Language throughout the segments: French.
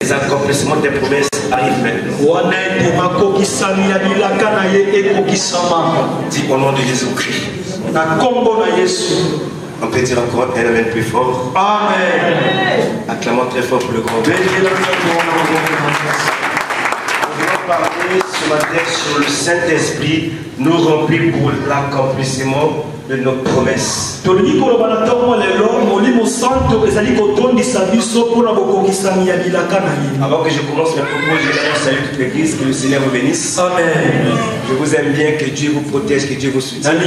Les accomplissements des promesses arrivent maintenant. Dis au nom de Jésus-Christ. On peut dire encore un amen plus fort. Amen. Acclamons très fort pour le grand Dieu. Nous allons parler ce matin sur le Saint-Esprit nous remplit pour l'accomplissement de nos promesses. Avant que je commence mes propos, je vais saluer toute l'église, que le Seigneur vous bénisse. Amen. Je vous aime bien, que Dieu vous protège, que Dieu vous soutienne.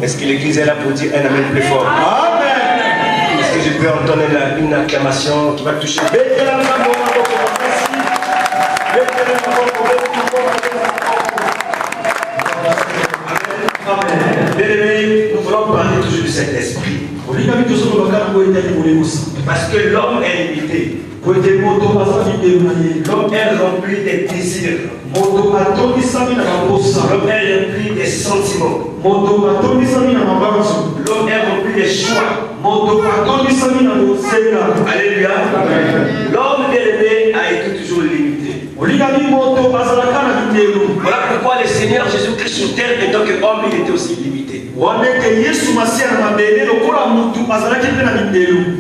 Est-ce que l'église est là pour dire un amen plus fort? Amen. Est-ce que je peux entendre une acclamation qui va toucher? Nous voulons parler toujours de cet esprit. Parce que l'homme est limité. L'homme est rempli des désirs. L'homme est rempli des sentiments. L'homme est rempli des choix. Alléluia. L'homme bien-aimé a été toujours limité. Voilà pourquoi le Seigneur Jésus-Christ sur terre, en tant qu'homme, il était aussi limité.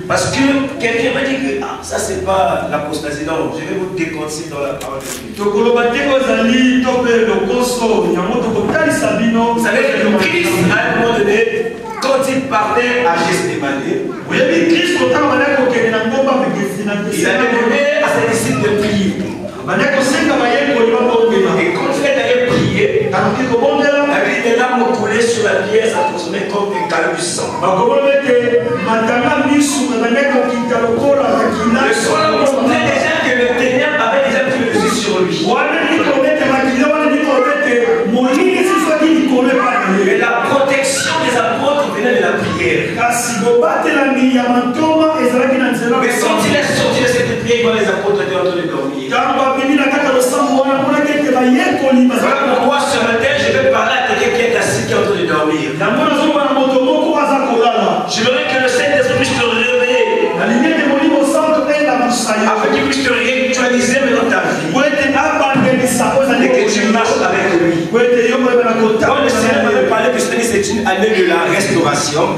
Parce que quelqu'un m'a dit que ça c'est pas l'apostasie. Non, je vais vous déconseiller dans la parole de Dieu. Vous savez que le Christ, à un moment donné, quand il partait à Gethsémani, il avait donné à ses disciples de prier. Et quand il allait prier, les larmes coulaient sur la pierre, ça consommait comme un calme du sang. Le soir, on sentait déjà que le ténèbre avait déjà pris le dessus sur lui. Mais la protection des apôtres venait de la prière. Mais quand il est sorti de cette prière, quand les apôtres étaient en train de dormir. Voilà pourquoi ce matin je vais parler à quelqu'un qui est assis, qui est en train de dormir. Je voudrais que le Saint-Esprit puisse te réveiller. Afin qu'il puisse te réactualiser maintenant ta vie. Et que tu marches avec lui. Quand le Seigneur m'avait parlé que cette année c'est une année de la restauration.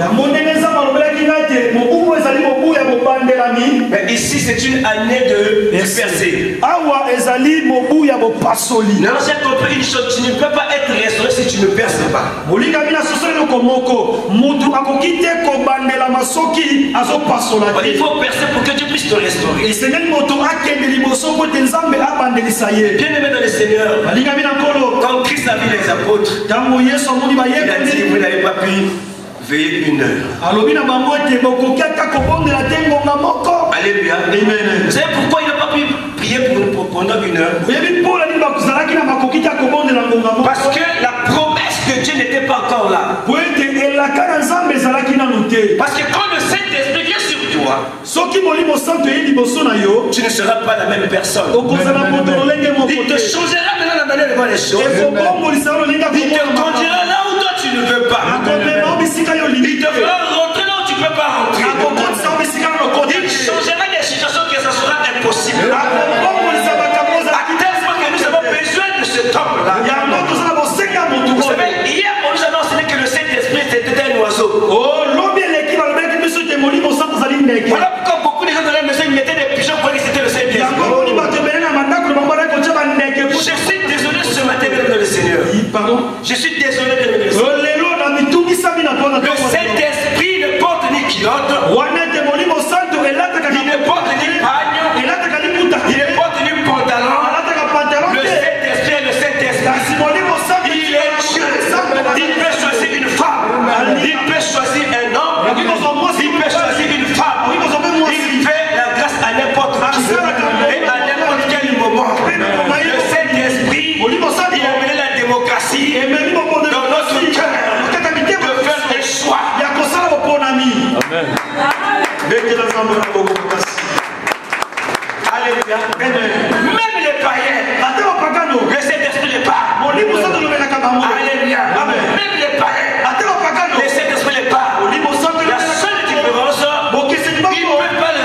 Mais ici c'est une année de percée. Non, j'ai compris une chose, tu ne peux pas être restauré si tu ne perces pas. Il faut percer pour que Dieu puisse te restaurer. Bien aimé dans le Seigneur, quand Christ a vu les apôtres, il a dit vous n'avez pas pu veiller une heure. Alléluia. Vous savez pourquoi il n'a pas pu prier pendant une heure? Parce que la promesse de Dieu n'était pas encore là. Parce que quand le Saint-Esprit vient sur toi, tu ne seras pas la même personne. Il te changera maintenant la manière de voir les choses. Il te conduira là où toi tu ne veux pas. Il te fera rentrer là où tu ne peux pas rentrer. Il changera des situations que ça sera impossible. À tel point que nous avons besoin de cet homme-là. Vous savez, hier on nous a enseigné que le Saint-Esprit c'était un oiseau. Voilà pourquoi beaucoup de gens dans la maison ils mettaient des pigeons pour dire que c'était le Saint-Esprit. Je suis désolé ce matin de le Seigneur. Je suis désolé de le Seigneur. Le Saint-Esprit ne porte ni culotte. Il ne porte ni pagne. Il ne porte ni pantalon. Le Saint-Esprit est le Saint-Esprit. Il est Dieu. Il peut choisir une femme. Il peut choisir un homme. Il peut choisir une femme. Il fait la grâce à n'importe qui et à n'importe quel moment. Le Saint-Esprit, il a mené la démocratie dans notre cœur de faire des choix. Amen. Alléluia. Même les païens, le Saint-Esprit les parle. Alléluia. Même les païens, le Saint-Esprit les parle. La seule différence, ils ne peuvent pas le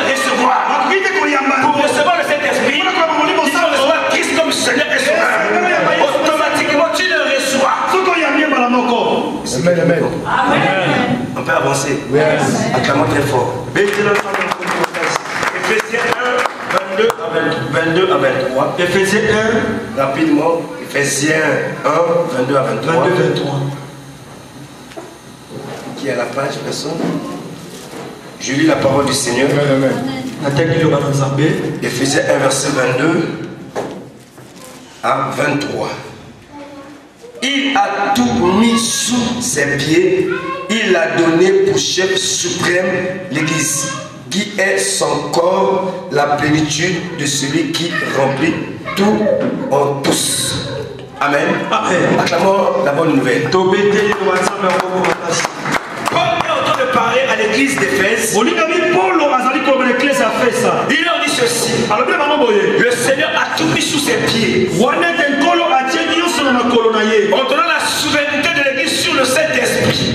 passer. Acclamons très fort. Éphésiens 1, 22 à 23. Éphésiens 1. Rapidement. Éphésiens 1, 22 à 23. 22-23. Qui est à la page, personne? Je lis la parole du Seigneur. Éphésiens 1, verset 22 à 23. Il a tout mis sous ses pieds. Il a donné pour chef suprême l'Église, qui est son corps, la plénitude de celui qui remplit tout en tous. Amen. Amen. Acclamons la bonne nouvelle. Paul est en train de parler à l'église d'Éphèse. Il leur dit ceci. Le Seigneur a tout mis sous ses pieds. En donnant la souveraineté de l'église sur le Saint-Esprit.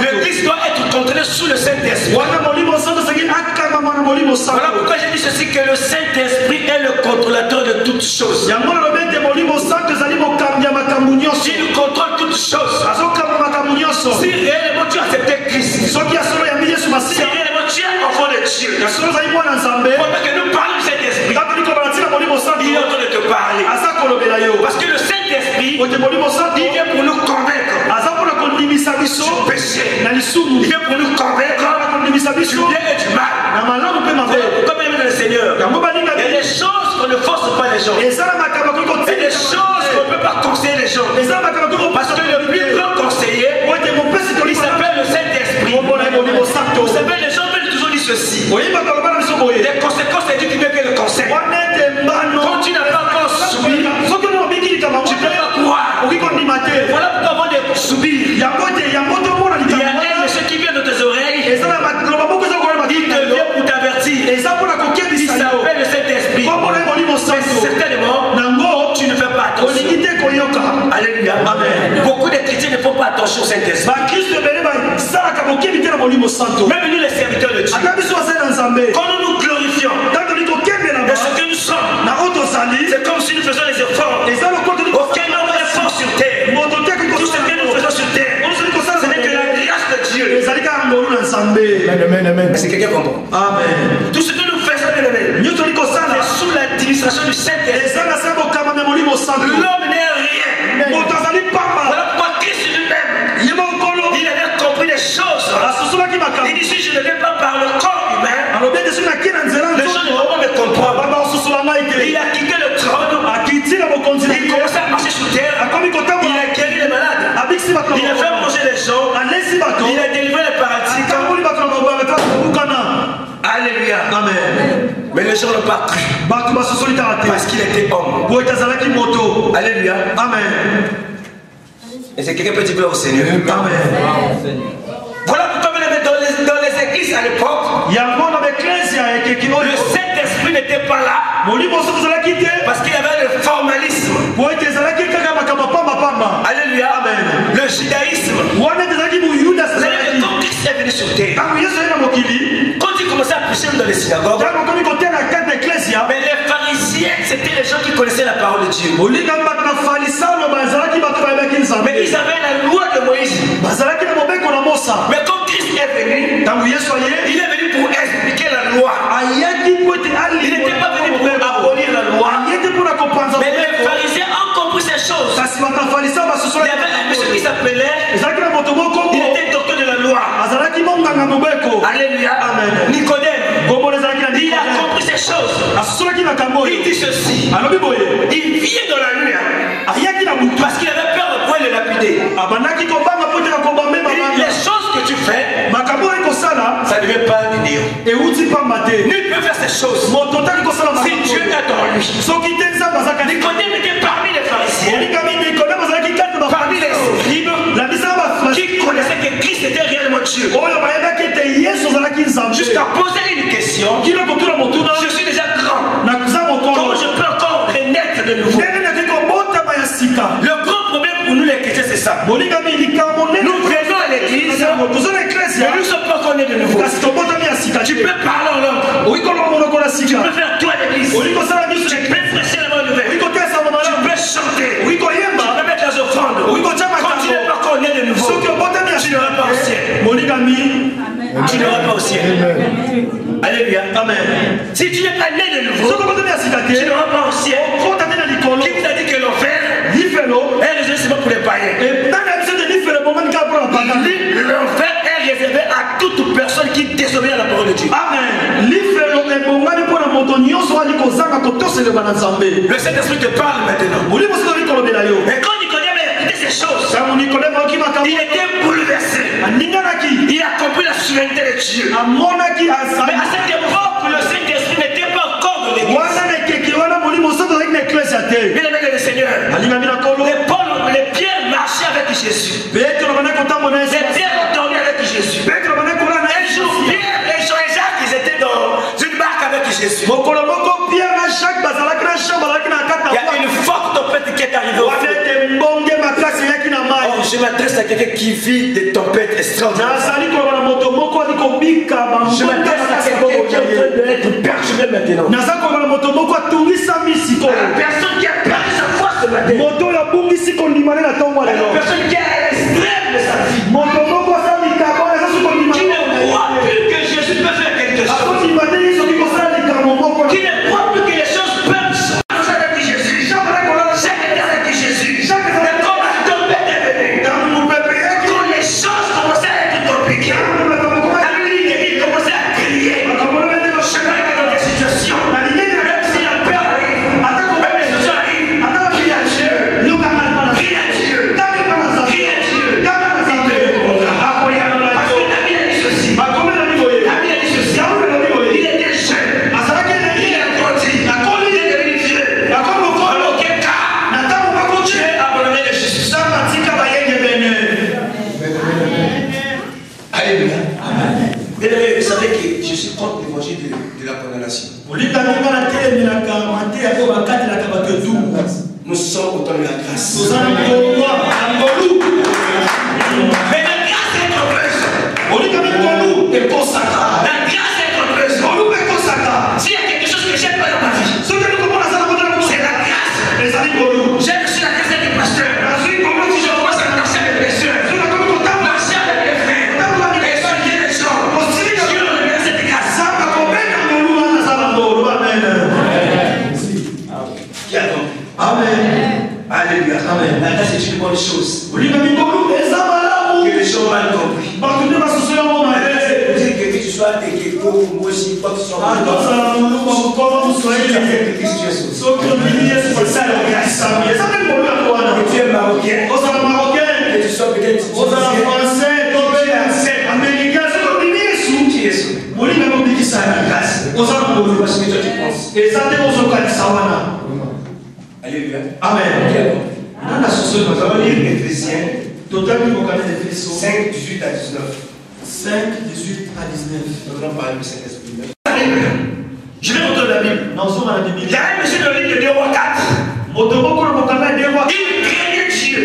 L'église doit être contrôlée sous le Saint-Esprit. Voilà pourquoi j'ai dit ceci, que le Saint-Esprit est le contrôlateur de toutes choses. Il contrôle toutes choses. Si réellement tu acceptes Christ, si réellement tu es enfant de Dieu, pendant que nous parlons du Saint-Esprit, il est en train de te parler. Parce que le Saint-Esprit, il vient pour nous convaincre du péché. Il vient pour nous convaincre du bien et du mal. Comme aime le Seigneur, il y a des choses qu'on ne force pas les gens. Il y a des choses qu'on ne peut pas conseiller les gens. Parce que le plus grand conseiller, il s'appelle le Saint-Esprit. Vous savez, les gens veulent toujours dire ceci. Les conséquences, c'est Dieu qui veut que le conseil. Quand tu n'as pas encore subi, tu ne peux pas croire. Voilà pourquoi avant de subir, il y a un monsieur qui vient de tes oreilles. Il te vient pour t'avertir. Il s'appelle le Saint-Esprit. Mais certainement, tu ne fais pas attention. Alléluia. Amen. Beaucoup de chrétiens ne font pas attention au Saint-Esprit. Même nous les serviteurs de Dieu, quand nous nous glorifions de ce que nous sommes, c'est comme si nous faisions les efforts. Aucun homme n'est fort sur terre. Tout ce que nous faisons sur terre, ce n'est que la grâce de Dieu. Est-ce que quelqu'un comprend? Amen. Tout ce que nous faisons, c'est sous l'administration du Saint-Esprit. L'homme n'est rien. Voilà pourquoi Christ lui-même, il avait compris les choses. Il dit, si je ne vais pas par le corps humain, les gens ne vont pas me comprendre. Il a quitté le trône. Il commençait à marcher sur terre. Il a guéri les malades. Il a fait manger les gens. Il a délivré les paralysés. Alléluia. Amen. Mais les gens n'ont pas cru. Parce qu'il était homme. Alléluia. Amen. Et c'est quelqu'un peut dire au Seigneur. Amen. Voilà pourquoi dans les églises à l'époque, le Saint-Esprit n'était pas là. Parce qu'il y avait le formalisme. Alléluia. Amen. Le judaïsme. Quand Christ est venu sur terre, quand il commençait à prêcher dans les synagogues, mais les pharisiens, c'était les gens qui connaissaient la parole de Dieu. Mais ils avaient la loi de Moïse. Mais quand Christ est venu, il est venu pour expliquer la loi. Il n'était pas venu pour abolir la loi. Mais les pharisiens ont compris ces choses. Il y avait un monsieur qui s'appelait, il était docteur de la loi. Alléluia. Amen. Nicodème. Il a compris ces choses. Il dit ceci. Il vient dans la nuit. Parce qu'il avait peur de pouvoir le lapider. Les choses que tu fais, ça ne vient pas de Dieu. Nul peut faire ces choses. Si Dieu est dans lui. Nicodème était parmi les pharisiens, parmi les scribes, qui connaissaient que Christ était réellement Dieu. Jusqu'à poser une question. Je suis déjà grand. Comment je peux encore renaître de nouveau? Le grand problème pour nous les chrétiens, c'est ça. Nous venons à l'église, mais nous ne sommes pas encore nés de nouveau. Tu peux parler en langue. Tu peux faire tout à l'église. Tu peux prêcher la bonne nouvelle. Tu peux chanter. Tu peux mettre les offrandes. Quand tu n'es pas encore né de nouveau, tu n'auras pas au ciel. Alléluia. Amen. Si tu n'es pas né de nouveau, tu n'auras pas au ciel. Qui vous a dit que l'enfer est réservé pour les païens? L'enfer est réservé à toute personne qui désobéit à la parole de Dieu. Amen. Le Saint-Esprit te parle maintenant. Et quand Nicodème a écouté ces choses, il était bouleversé. Il a compris la souveraineté de Dieu. Mais à cette époque, le Saint-Esprit n'était pas encore dans l'église. Bien aimé le Seigneur, les pierres marchaient avec Jésus. Les pierres dormaient avec Jésus. Un jour, Pierre et Jean et Jacques, ils étaient dans une barque avec Jésus. Il y a une forte tempête qui est arrivée au feu. Oh, je m'adresse à quelqu'un qui vit des tempêtes extraordinaires. Je m'adresse à quelqu'un qui est en train d'être perturbé maintenant. La personne qui a perdu sa foi ce matin. La personne qui est extrême de sa vie. Qui ne croit plus que Jésus peut faire quelque chose. Qui ne croit plus que les choses peuvent se passer avec Jésus. Chaque été avec Jésus. Et quand la tempête est venue, quand les choses commençaient à être compliquées, il commençait à crier. Je vais dans des situations. Même si la peur arrive, même les situations arrivent, crie à Dieu. Crie à Dieu. Crie à Dieu. Parce que David a dit ceci. David a dit ceci. Il était jeune. Il a grandi. Il est devenu vieux. Alors quel cas Dieu a abandonné le Jésus. Alléluia. Bien aimé, vous savez que je suis contre l'évangile de la condamnation. Nous sommes au temps de la grâce. Mais la grâce est trompeuse. La grâce est trompeuse. S'il y a quelque chose que j'aime pas dans ma vie, c'est la grâce. J'aime aussi la grâce des pasteurs. Si je commence à marcher avec les soeurs, marcher avec les frères, expliquer les gens, Dieu me donne cette grâce. Qui a donc? Amen. Alléluia. Amen. La grâce est une bonne chose. Que les gens mal compris. Vous dites que tu sois des pauvres, moi aussi, toi tu sois tu es marocain. Que tu sois peut-être américain. Qui est sauvé. La grâce. Parce que toi tu penses. Alléluia. Amen. Nous allons lire Éphésiens 5, 18 à 19. 5, 18 à 19. Nous allons parler du Saint-Esprit. Je vais montrer la Bible. Il y a un monsieur dans le livre de 2 rois 4. Il craignait Dieu.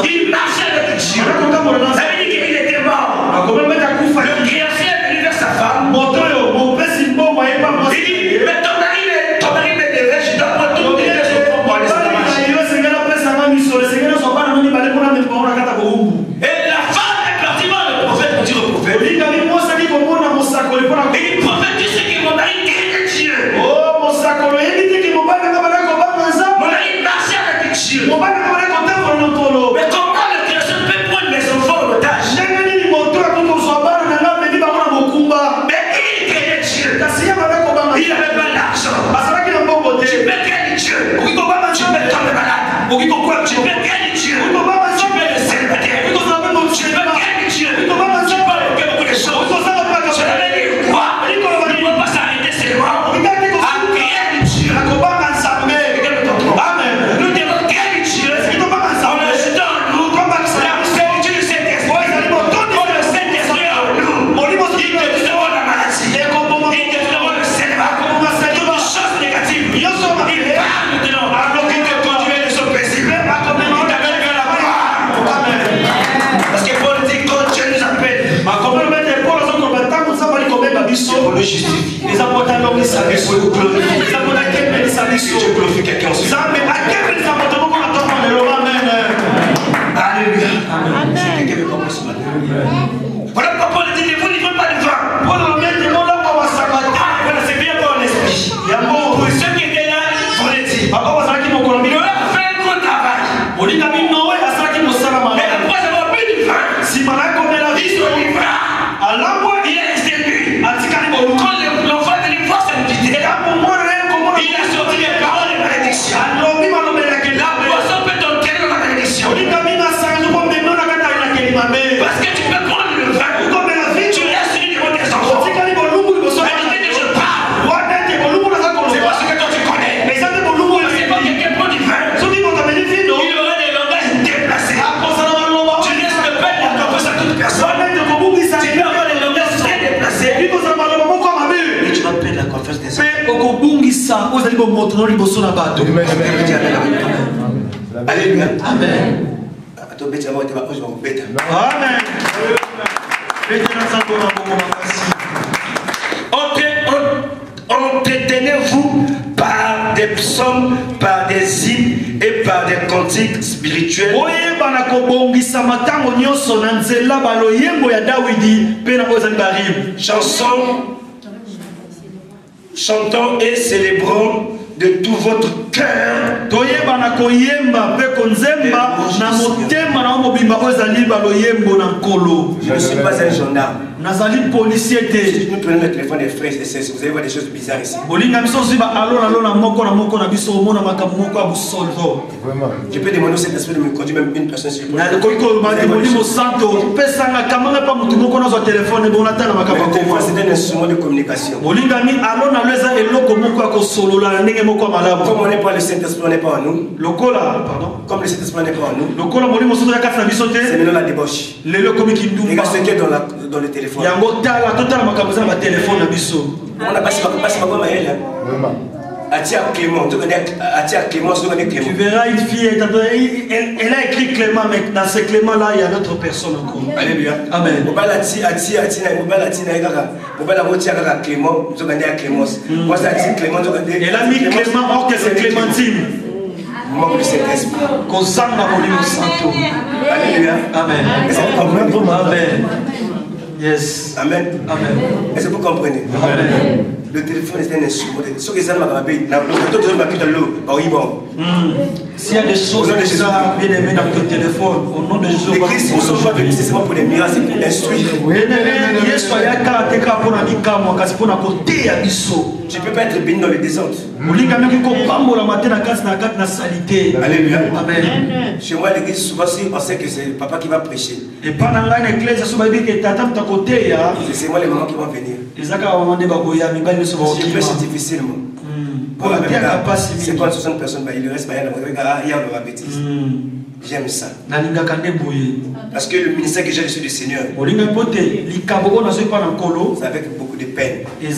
Il marchait avec Dieu. Ça veut dire qu'il était mort. Le créancier est venu vers sa femme. Il dit, mais ton mari me devait, je dois prendre tout le temps pour aller sur la marche. Et la femme est partie voir le prophète pour dire au prophète. Il dit, prophète, tu sais que mon mari craignait Dieu. Mon mari marchait avec Dieu. Mais comment le créateur peut prendre mes enfants en otage? Mais il craignait Dieu. Il n'avait pas d'argent. Tu peux craindre Dieu. Tu peux tomber malade. Tu peux craindre Dieu. Tu peux le célibataire. Tu peux craindre Dieu. Tu peux faire beaucoup de choses. Je l'avais dit quoi? Il ne faut pas s'arrêter seulement à craindre Dieu. Amen. Nous devons craindre Dieu. En ajoutant en nous la plénitude du Saint-Esprit. Le Saint-Esprit en nous. Il détruira la maladie. Il détruira le célibat. Toutes les choses négatives. Il parle maintenant. Il te conduit les choses paisibles. Il t'amène vers la gloire. Parce que Paul dit quand Dieu nous appelle, pour le justifier. Pour le glorifier. Que Dieu glorifie quelqu'un ensuite. Alléluia. C'est quelqu'un qui me comprend ce matin. Voilà bongisa ozali bomoto liboso na bato. Alléluia. Amen. Amen. Entretenez-vous par des psaumes, par des hymnes et par des cantiques spirituels. Chansons, chantons et célébrons de tout votre cœur. Je ne suis pas un gendarme. Si nous prenons le téléphone des frères et des sœurs, vous allez voir des choses bizarres ici. Je peux demander au Saint-Esprit de me conduire même une personne sur le téléphone, c'est un instrument de communication. Comme on n'est pas le Saint-Esprit, on n'est pas en nous. Comme le Saint-Esprit n'est pas en nous, c'est maintenant la débauche. Regarde ce qu'il y a dans le téléphone. On a passé ma tu verras une fille, elle a écrit Clément, mais dans ce Clément là, il y a d'autres personnes encore. Alléluia. Amen. Elle a mis Clément, or que c'est Clémentine. Alléluia. Amen. Amen. Yes. Amen. Amen. Est-ce que vous comprenez? Amen. Le téléphone est un instrument. S'il y a des choses que ça bien aimé dans ton téléphone, au nom de Jésus. Les Christ ne sont pas venus nécessairement pour les miracles, c'est pour l'instruire. Tu ne peux pas être béni dans les désordres. Alléluia. Amen. Chez moi, l'église, souvent, on sait que c'est papa qui va prêcher. Et pendant l'église, c'est moi les mamans qui vont venir. Je prêche difficilement. C'est pas 60 personnes, il reste pas hier on aura bêtise. J'aime ça. Parce que le ministère que j'ai reçu du Seigneur, c'est avec beaucoup de peine. Je vais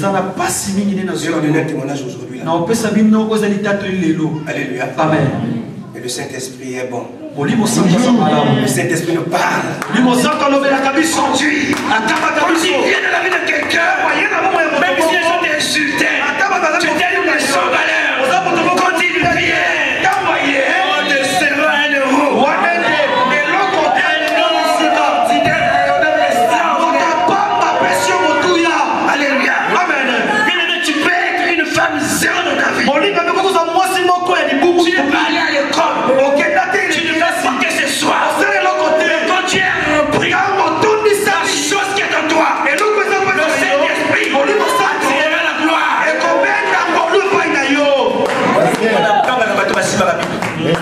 vous donner un témoignage aujourd'hui. Alléluia. Amen. Et le Saint-Esprit est bon. Le Le Saint-Esprit nous parle. Quand il vient dans la vie de quelqu'un, même si les gens t'insultaient, tu t'es une sans valeur. Quand il vient, on te sera un euro. Alléluia. Amen. Tu peux être une femme zéro dans ta vie. Tu ne peux pas aller à l'école. Tu ne peux pas que ce soit. Mais quand tu es repris, la chose qui est en toi, le Saint-Esprit attirera la gloire.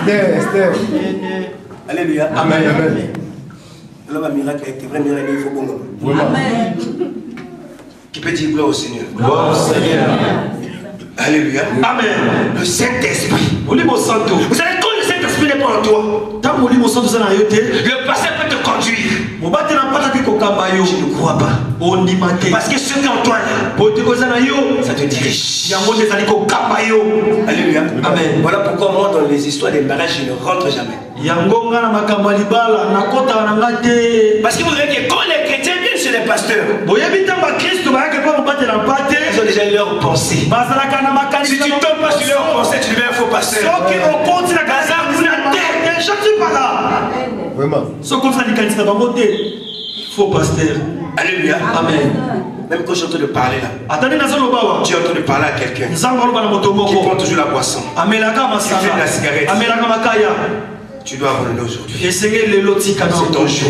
Esther. Alléluia. Amen. L'homme a miracle avec tes vrais miracles, il faut bon. Amen. Qui peut dire gloire au Seigneur? Gloire au Seigneur. Alléluia. Amen. Le Saint-Esprit. Vous savez, quand le Saint-Esprit n'est pas en toi, le pasteur peut te conduire. Je ne crois pas. Parce que ce qui est en toi, ça te dirige. Alléluia. Amen. Voilà pourquoi moi, dans les histoires des mariages, je ne rentre jamais. Parce que vous voyez que quand les chrétiens viennent chez les pasteurs, ils ont déjà leur pensée. Si tu ne tombes pas sur leur pensée, tu deviens un faux pasteur. Vraiment. Faux pasteur. Alléluia. Amen. Même quand je suis en train de parler là, tu es en train de parler à quelqu'un qui prend toujours la boisson, qui fume la cigarette. Tu dois abandonner aujourd'hui. C'est ton jour.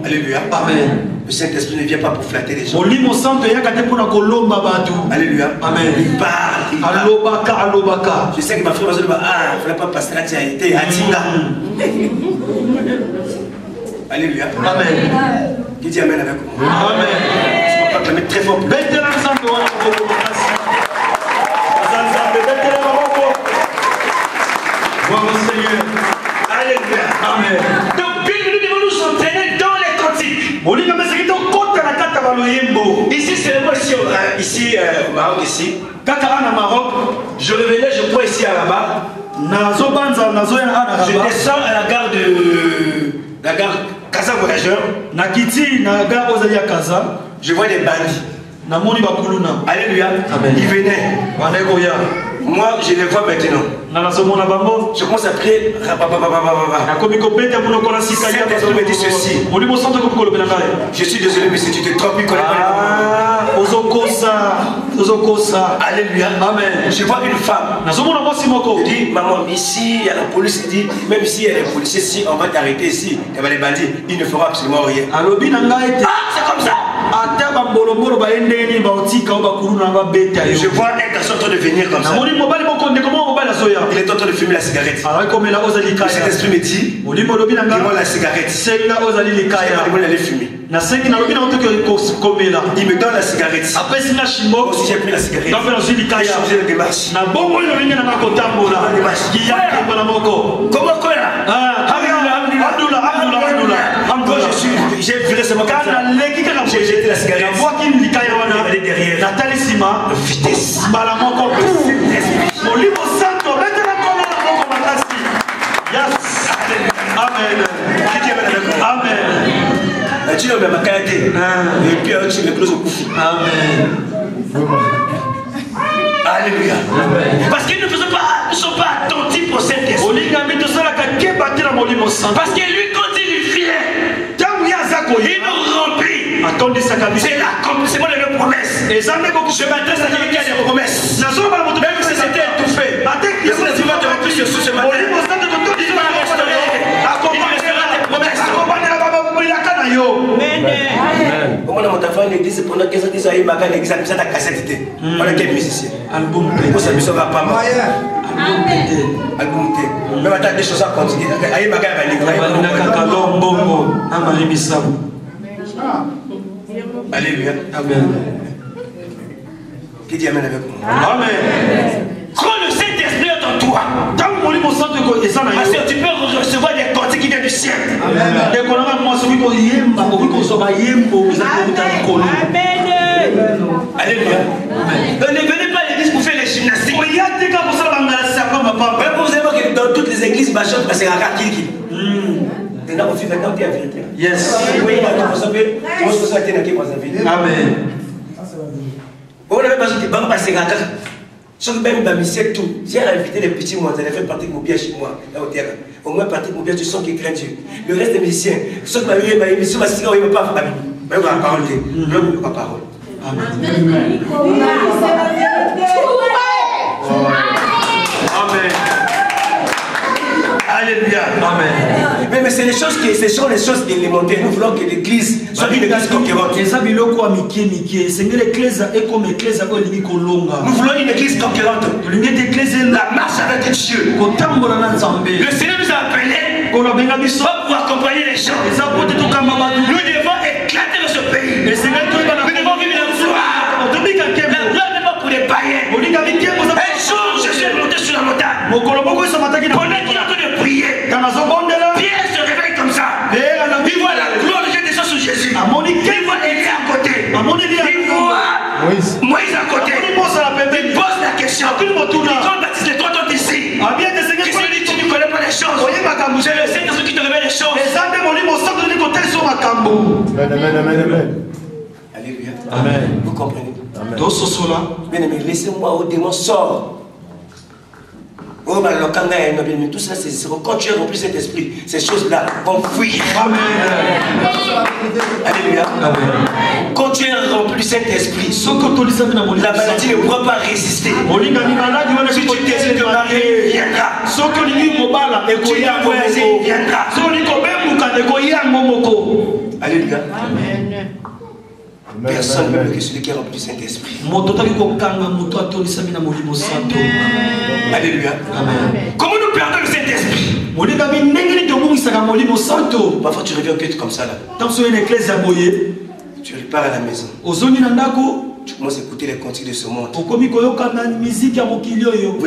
Alléluia. Amen. Le Saint-Esprit ne vient pas pour flatter les gens. Alléluia. Amen. Il parle. Je sais que ma frère va se dire, il ne fallait pas passer là, tu as été à Tinga. Alléluia. Amen. Qui dit Amen avec moi? Amen. Je peux pas clamer très fort. Alléluia. Amen. Donc, nous devons nous entraîner dans les cantiques. Ici, c'est moi ici au Maroc, ici. Kaka ana Maroc. Je revenais, je crois, ici à Rabat. Je descends à la gare Casa Voyageur. Je vois des bandits. Alléluia. Ils venaient. Moi, je les vois maintenant. Je commence à prier. Saint-Esprit me dit ceci. Je suis désolé, mais si tu te trompes, il connaît pas les paroles. Alléluia. Amen. Je vois une femme. Je dis, maman, ici, il y a la police. Il dit, même si il y a les policiers, si on va t'arrêter ici, il y a les bandits, ils ne feront absolument rien. Ah, c'est comme ça. Je vois un garçon en train de venir comme ça. Il est en train de fumer la cigarette. Le Saint-Esprit me dit, dis-moi la cigarette. Je vais aller fumer. Il me donne la cigarette. Moi aussi j'ai pris la cigarette. J'ai changé de démarche. Comment quoi là? J'ai viré ce matin. J'ai jeté la cigarette. Elle est derrière. Vitesse. Amen. Amen. Tu n'as pas qualité. Et puis tu me closes au couffin. Amen. Alléluia. Parce qu'ils ne sont pas attentifs au Saint-Esprit. Parce que lui, quand il vient, il nous remplit. C'est moi les promesses. Je m'adresse à quelqu'un qui a des promesses. Même si c'était étouffé. Il va te remplir ce ce matin. Il restera tes promesses. Comment on t'a fait une église pendant 15 ans, ils ont eu ma l'église à la cassette. On a quel musicien? Album. Pour ça, nous va pas mal. Album. Même attends, des choses à continuer. Aïe, ma gare, alléluia. Amen. Qui dit amen avec moi? Amen. Quand le Saint-Esprit est en toi, parce que tu peux recevoir des cantiques qui viennent du ciel. Amen. Alléluia. Ne venez pas à l'église pour faire les gymnastiques. Vous savez que dans toutes les églises, c'est un rakiki. Yes. Amen. On avait besoin de banques passer à chaque même bamisé tout. J'ai invité les petits mois, elle a fait partie de mon bien chez moi, là au terrain. Au moins partie de mon bien du son qui craint Dieu. Le reste des musiciens, ceux qui m'avaient ma émission, ma cigarette, ils ne peuvent pas faire la parole. L'homme n'a pas parole. Amen. Amen. Alléluia. Amen. Mais c'est les choses qui sont les choses élémentaires. Nous voulons que l'église soit une église conquérante. Nous voulons une église conquérante. La marche avec Dieu. Le Seigneur nous a appelés pour accompagner les gens. Nous devons éclater dans ce pays. Nous devons vivre la joie. La gloire n'est pas pour les païens. Un jour, je suis monté sur la montagne. Pendant qu'il est en train de prier, Pierre se réveille comme ça. Il voit la gloire de Dieu descendre sur Jésus. Il voit Élie à côté. Il voit Moïse à côté. Il pose la question. Quand Baptiste, les trois sont ici. Qui se dit, tu ne connais pas les choses. C'est le Seigneur qui te révèle les choses. Alléluia. Amen. Vous comprenez? Amen. Bien aimé, laissez-moi au démon sort. Oh, tout ça, c'est quand tu es rempli cet esprit, ces choses-là vont fuir. Amen. Alléluia. Amen. Quand tu es rempli cet esprit, la maladie ne pourra pas résister. Si tu désires te marier, il viendra. Si tu es voisé, il viendra. Alléluia. Amen. Personne ne peut que celui qui est rempli du Saint-Esprit. Alléluia. Amen. Comment nous perdons le Saint-Esprit? Parfois tu reviens au culte comme ça là. Tu repars à la maison. Tu commences à écouter les cantiques de ce monde. Vous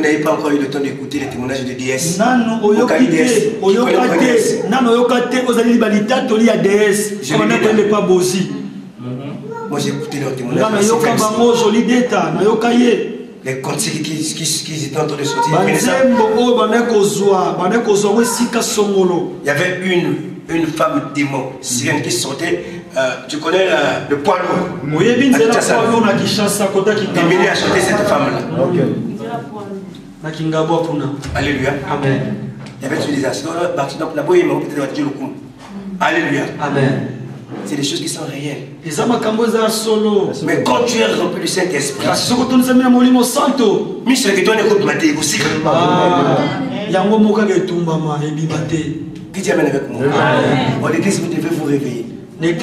n'avez pas encore eu le temps d'écouter les témoignages de DS. Moi j'ai écouté leur témoignage. Les cantiques qu'ils étaient en train de sortir. Il y avait une femme démon syrienne qui sortait. Tu connais le poids lourd. Emily a chanté cette femme-là. Alléluia. Amen. Il y avait une utilisation. Alléluia. Amen. C'est des choses qui sont réelles. Mais quand tu es rempli du Saint-Esprit, Michel, que toi n'écoutes pas tes aussi. Dis Amen avec moi. En l'église, vous devez vous réveiller. Comment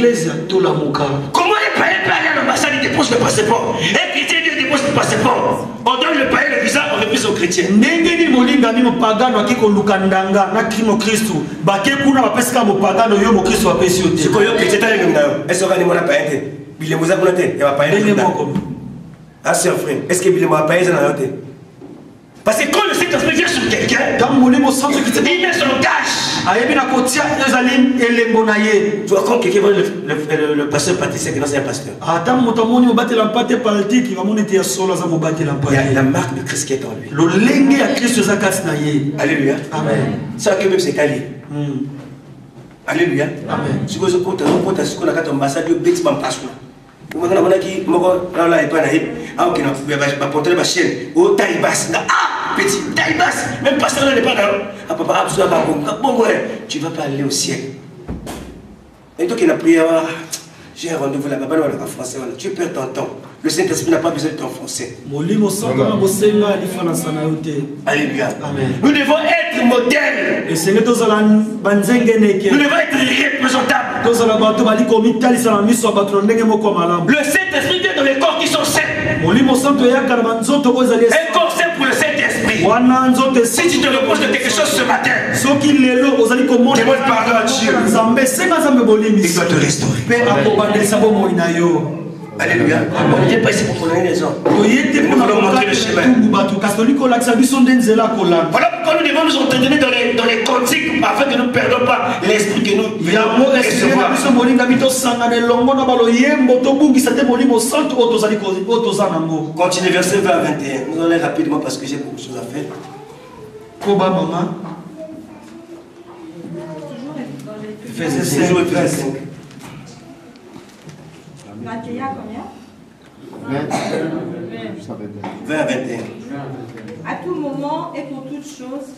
les païens peuvent aller à l'ambassade, ils déposent le passeport. Un chrétien dépose le passeport. On donne le païen le visa, on refuse aux chrétiens. Parce que quand le Saint-Esprit vient sur quelqu'un, il met son gage. Tu vois, quand quelqu'un voit le pasteur pâtissier, que c'est un pasteur. Il y a la marque de Christ qui est en lui. Alléluia. Amen. Ça que même c'est calé. Alléluia. Amen. Si vous avez un ambassade, vous avez un passeport. Vous avez un petit, taille basse, même pasteur n'est pas là. Papa, tu ne vas pas aller au ciel. Et toi qui as prié, j'ai un rendez-vous là-bas, français, tu perds ton temps. Le Saint-Esprit n'a pas besoin de ton français. Alléluia. Amen. Nous devons être modèles. Nous devons être représentables. Le Saint-Esprit vient dans les corps qui sont sains. Un corps sain pour le Saint-Esprit. Si tu te reposes de quelque chose ce matin, demande pardon à Dieu. Il doit te restaurer. Alléluia. On n'était pas ici pour condamner les gens. Nous voulons montrer le chemin. Voilà pourquoi nous devons nous entretenir dans les cantiques afin que nous ne perdons pas l'esprit que nous recevons. Continuez verset 20 à 21. Nous allons aller rapidement parce que j'ai beaucoup de choses à faire. Toujours Ephésiens 5. 21 combien? 20 à 21. À tout moment et pour toutes choses,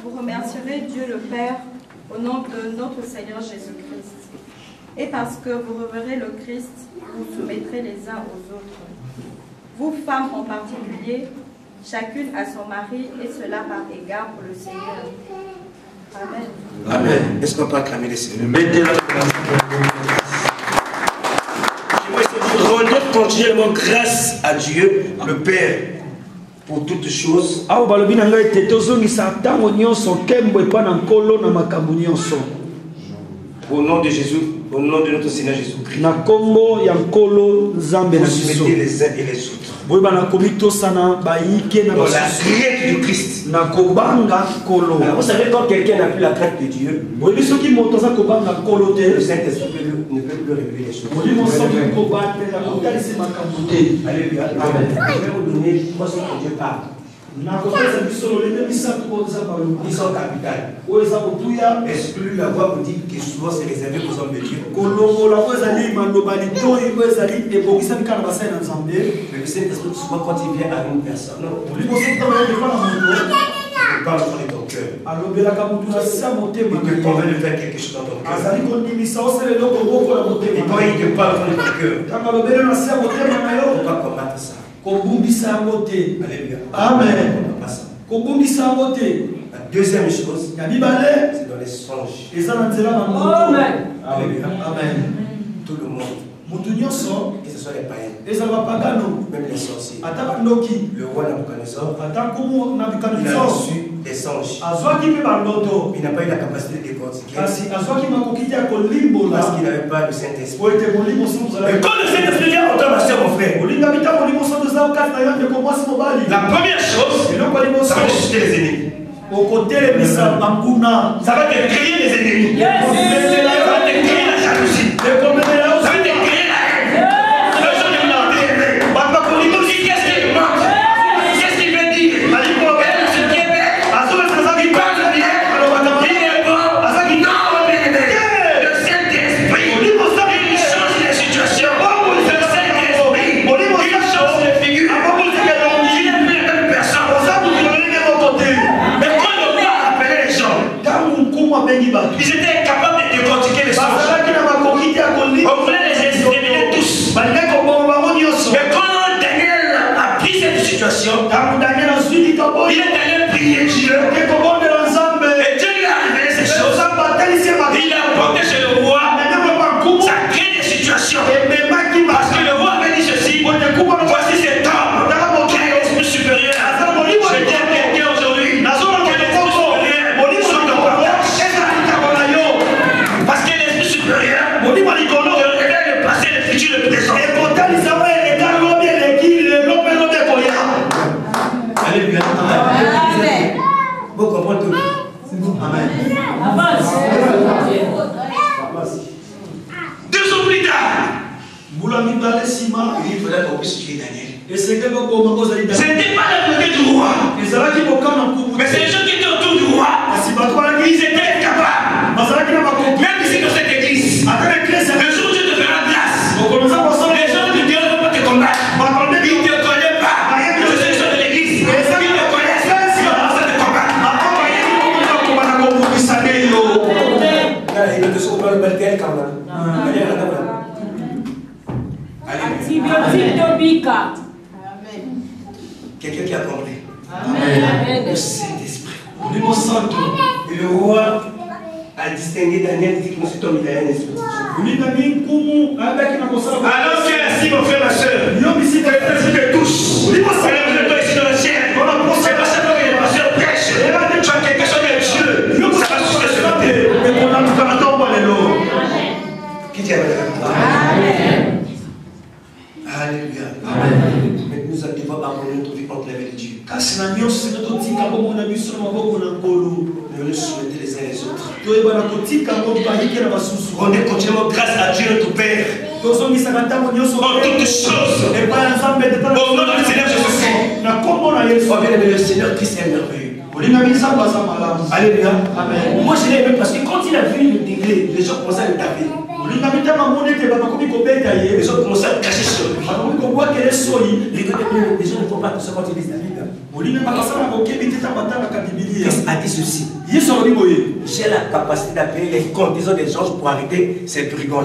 vous remercierez Dieu le Père au nom de notre Seigneur Jésus-Christ. Et parce que vous reverrez le Christ, vous soumettrez les uns aux autres. Vous, femmes en particulier, chacune à son mari, et cela par égard pour le Seigneur. Amen. Amen. Est-ce qu'on peut acclamer les Seigneurs? Rendez continuellement grâce à Dieu, le Père, pour toutes choses. Au nom de Jésus, au nom de notre Seigneur Jésus-Christ. Vous soumettez les uns et les autres. Dans la règle du Christ. Alors, vous savez, quand quelqu'un n'a plus la crainte de Dieu, le Saint-Esprit ne peut plus révéler les choses. Alléluia. Je vais vous donner 3 choses que Dieu parle. Ils sont capitales. Exclut la voix vous dit que souvent c'est réservé aux hommes de Dieu. Mais le Saint-Esprit, souvent quand il vient à une personne, il parle au fond de ton cœur. Il te convainc de faire quelque chose dans ton cœur. Et quand il te parle au fond de ton cœur, on va combattre ça. Alléluia. Amen. La deuxième chose, c'est dans les songes. Amen. Amen. Tout le monde, que ce soit les païens, même les sorciers, le roi Nabucodonosor, il a reçu des songes. Il n'a pas eu la capacité de décortiquer parce qu'il n'avait pas le Saint-Esprit. Mais quand le Saint-Esprit vient en toi, ma soeur, mon frère, la première chose, ça va susciter les ennemis. Ça va te créer les ennemis. Ça va te créer la jalousie. Ça va te créer la haine. Dieu. Et Dieu lui a révélé ces choses. Il a porté chez le roi. Ça crée des situations. Parce que le roi avait dit ceci. Voici cet homme qui a l'esprit supérieur. Je dis à quelqu'un aujourd'hui. Parce que l'esprit supérieur révèle le passé, le futur, le présent. Alléluia. Vous comprenez tout. Amen. 2 jours plus tard, il faudrait qu'on puisse tuer Daniel. Ce n'était pas la volonté du roi. Mais c'est les gens qui étaient autour du roi. Ils étaient capables. Même ici dans cette église. Le jour où Dieu te fera grâce. Les gens qui ne vont pas te combattre. Ils ne te connaissent pas. C'est les gens de l'église. Ils te connaissent. Ils vont commencer à te combattre. Il te sauve le balcon quand même. Quelqu'un qui a compris. Le Saint-Esprit. Et le roi a distingué Daniel et dit que cet homme il a un esprit. Alors que ainsi mon frère, ma soeur, si te touche, c'est ici dans le ciel. C'est pas simplement que les pasteurs prêchent. Tu as quelque chose de Dieu. Ça va toucher sur la terre. Qui dit Amen? Alléluia. Mais nous devons abandonner notre vie entre les mains de Dieu. Nous nous soumettons les uns les autres. Rendez continuellement grâce à Dieu notre Père. En toutes choses. Au nom du Seigneur Jésus-Christ. Oh bien aimé, le Seigneur Christ est merveilleux. Alléluia. Moi je l'ai aimé parce que quand il a vu le degré, les gens commençaient à le taper. Les gens commençaient à cacher sur lui. Les gens ne font pas tout ça quand ils lisent la Bible. Christ a dit ceci. J'ai la capacité d'appeler les conditions des gens pour arrêter ces brigands.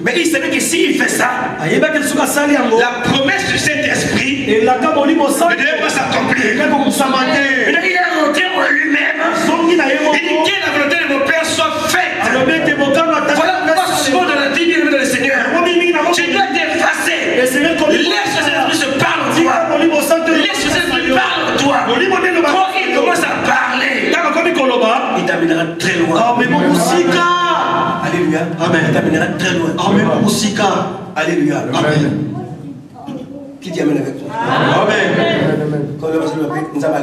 Mais il savait que s'il fait ça, la promesse du Saint-Esprit ne devait pas s'accomplir. Il est rentré en lui-même. Il dit que la volonté de mon Père soit faite. Voilà pourquoi souvent dans la vie de le Seigneur, tu dois t'effacer. Laisse le Saint-Esprit se parler en toi. Laisse le Saint-Esprit parler en toi. Quand il commence à parler, il t'amènera très loin. Alléluia. Amen. Il t'amènera très loin. Alléluia. Amen. Qui dit Amen avec toi? Amen. Quand le pasteur m'appelle, nous allons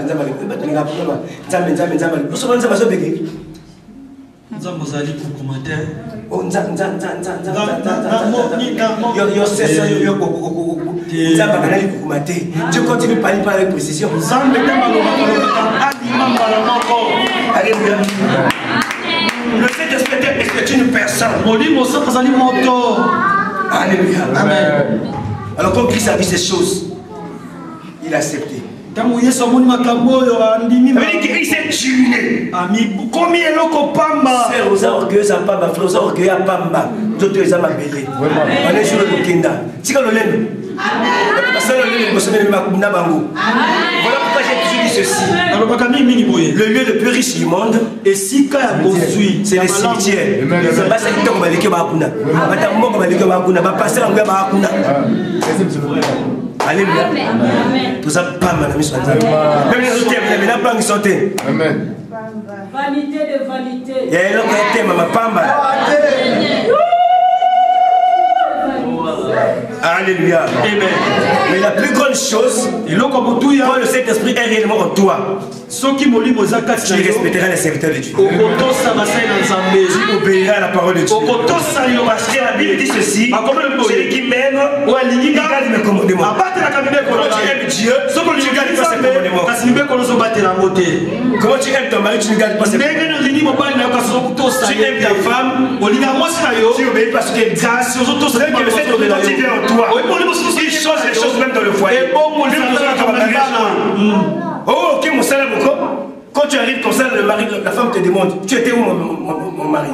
Dieu continue par avec précision. Alléluia. Le Saint-Esprit est une personne. Alléluia. Amen. Alors quand Christ a vu ces choses, il a accepté. Il s'est tué. C'est aux orgueils à Pamba, aux orgueils à Pamba. D'autres les âmes appelées. On est sur le Kenda. Si on le lève, voilà pourquoi j'ai toujours dit ceci. Le lieu le plus riche du monde, c'est les cimetières. Alléluia. Tout ça, pas mal, même les autres, ils sont Amen. Vanité de vanité. Il y a un autre thème, ma pamba. Alléluia. Amen. Mais la plus grande chose, quand le Saint-Esprit est réellement en toi, tu respecteras les serviteurs de Dieu. Tu obéiras à la parole de Dieu. Parce que la Bible dit ceci, celui qui m'aime, il garde mes commandements. Quand tu aimes Dieu, tu gardes pas ses commandements. Quand tu aimes ton mari, tu ne gardes pas ses commandements. Tu aimes ta femme, tu obéis parce que grâce que le Saint-Esprit vient en toi. Il change les choses même dans le foyer. Oh, ok, mon salaire, quand tu arrives comme ça, le mari, la femme te demande, tu étais où mon mari?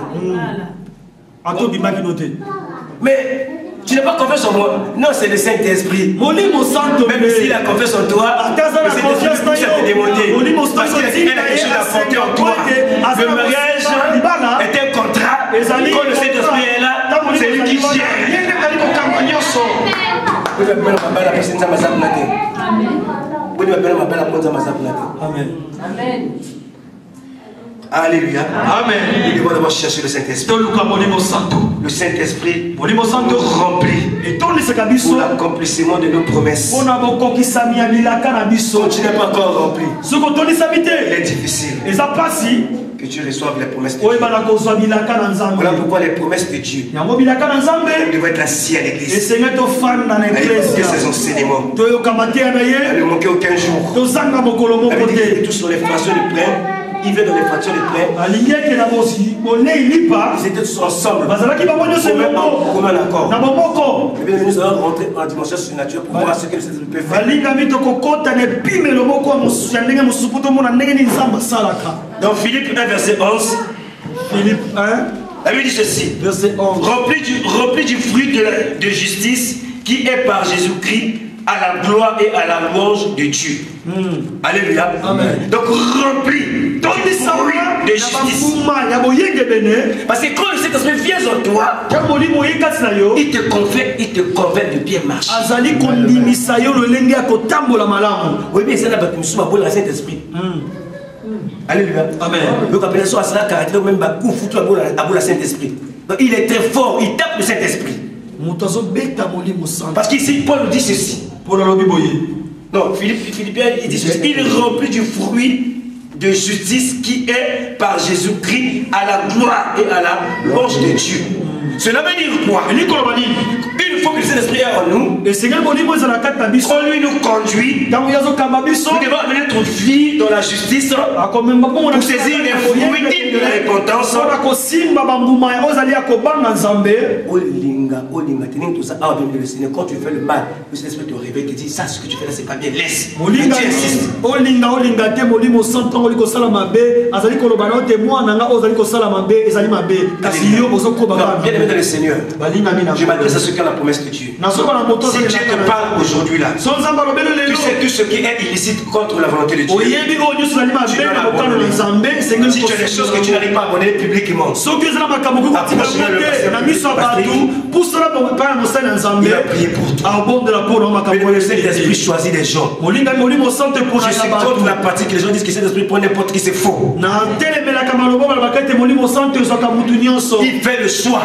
Mais Tu n'as pas confiance en moi. Non, c'est le Saint-Esprit. Même s'il a confiance en toi, le Saint-Esprit pousse à te démonter. Parce qu'il a quelque chose à porter en toi. Le mariage est un contrat. Quand le Saint-Esprit est là, c'est lui qui gère. Amen. Alléluia. Amen. Nous devons d'abord chercher le Saint-Esprit. Le Saint-Esprit remplit pour l'accomplissement de nos promesses. Quand tu n'es pas encore rempli, il est difficile que tu reçoives les promesses de Dieu. Voilà pourquoi les promesses de Dieu doivent être assis à l'église. À écouter ses enseignements. À ne manquer aucun jour. Et tous sur les fractions de plein. Ils viennent dans les fractions de plein. Ils étaient tous ensemble. Pour un accord. Nous allons rentrer dans la dimension surnaturelle pour voir ce que le Saint-Esprit peut faire. Dans Philippe 1, verset 11. Philippe 1. La Bible dit ceci. Verset 11. Rempli du fruit de justice qui est par Jésus-Christ à la gloire et à la louange de Dieu. Alléluia. Amen. Donc rempli du fruit de justice. Parce que quand le Saint-Esprit vient en toi, il te convainc de bien marcher. Oui, mais c'est là que nous sommes le Saint-Esprit. Alléluia. Amen. Donc après ça, ça caractère même le Saint-Esprit. Donc il est très fort, il tape le Saint-Esprit. Parce qu'ici, Paul nous dit ceci. Non, Philippiens, il dit ceci. Il est rempli du fruit de justice qui est par Jésus-Christ à la gloire et à la louange de Dieu. Cela veut dire quoi? Une fois que le Saint-Esprit est en nous, quand lui nous conduit, nous devons amener notre vie dans la justice pour saisir les fruits dignes de la repentance. Quand tu fais le mal, le Saint-Esprit te réveille et te dit ça, ce que tu fais là, c'est pas bien, laisse. Tu insistes. Bien aimé dans le Seigneur, je m'adresse à ceux qui ont la promesse de Dieu. Si Dieu te parle aujourd'hui là, tu sais tout ce qui est illicite contre la volonté de Dieu. Si tu as des choses que tu n'arrives pas à abonner publiquement, il a prié pour toi. Mais le Saint-Esprit choisit des gens. Je suis contre la pratique que les gens disent que le Saint-Esprit prend n'importe qui, c'est faux. Il fait le choix.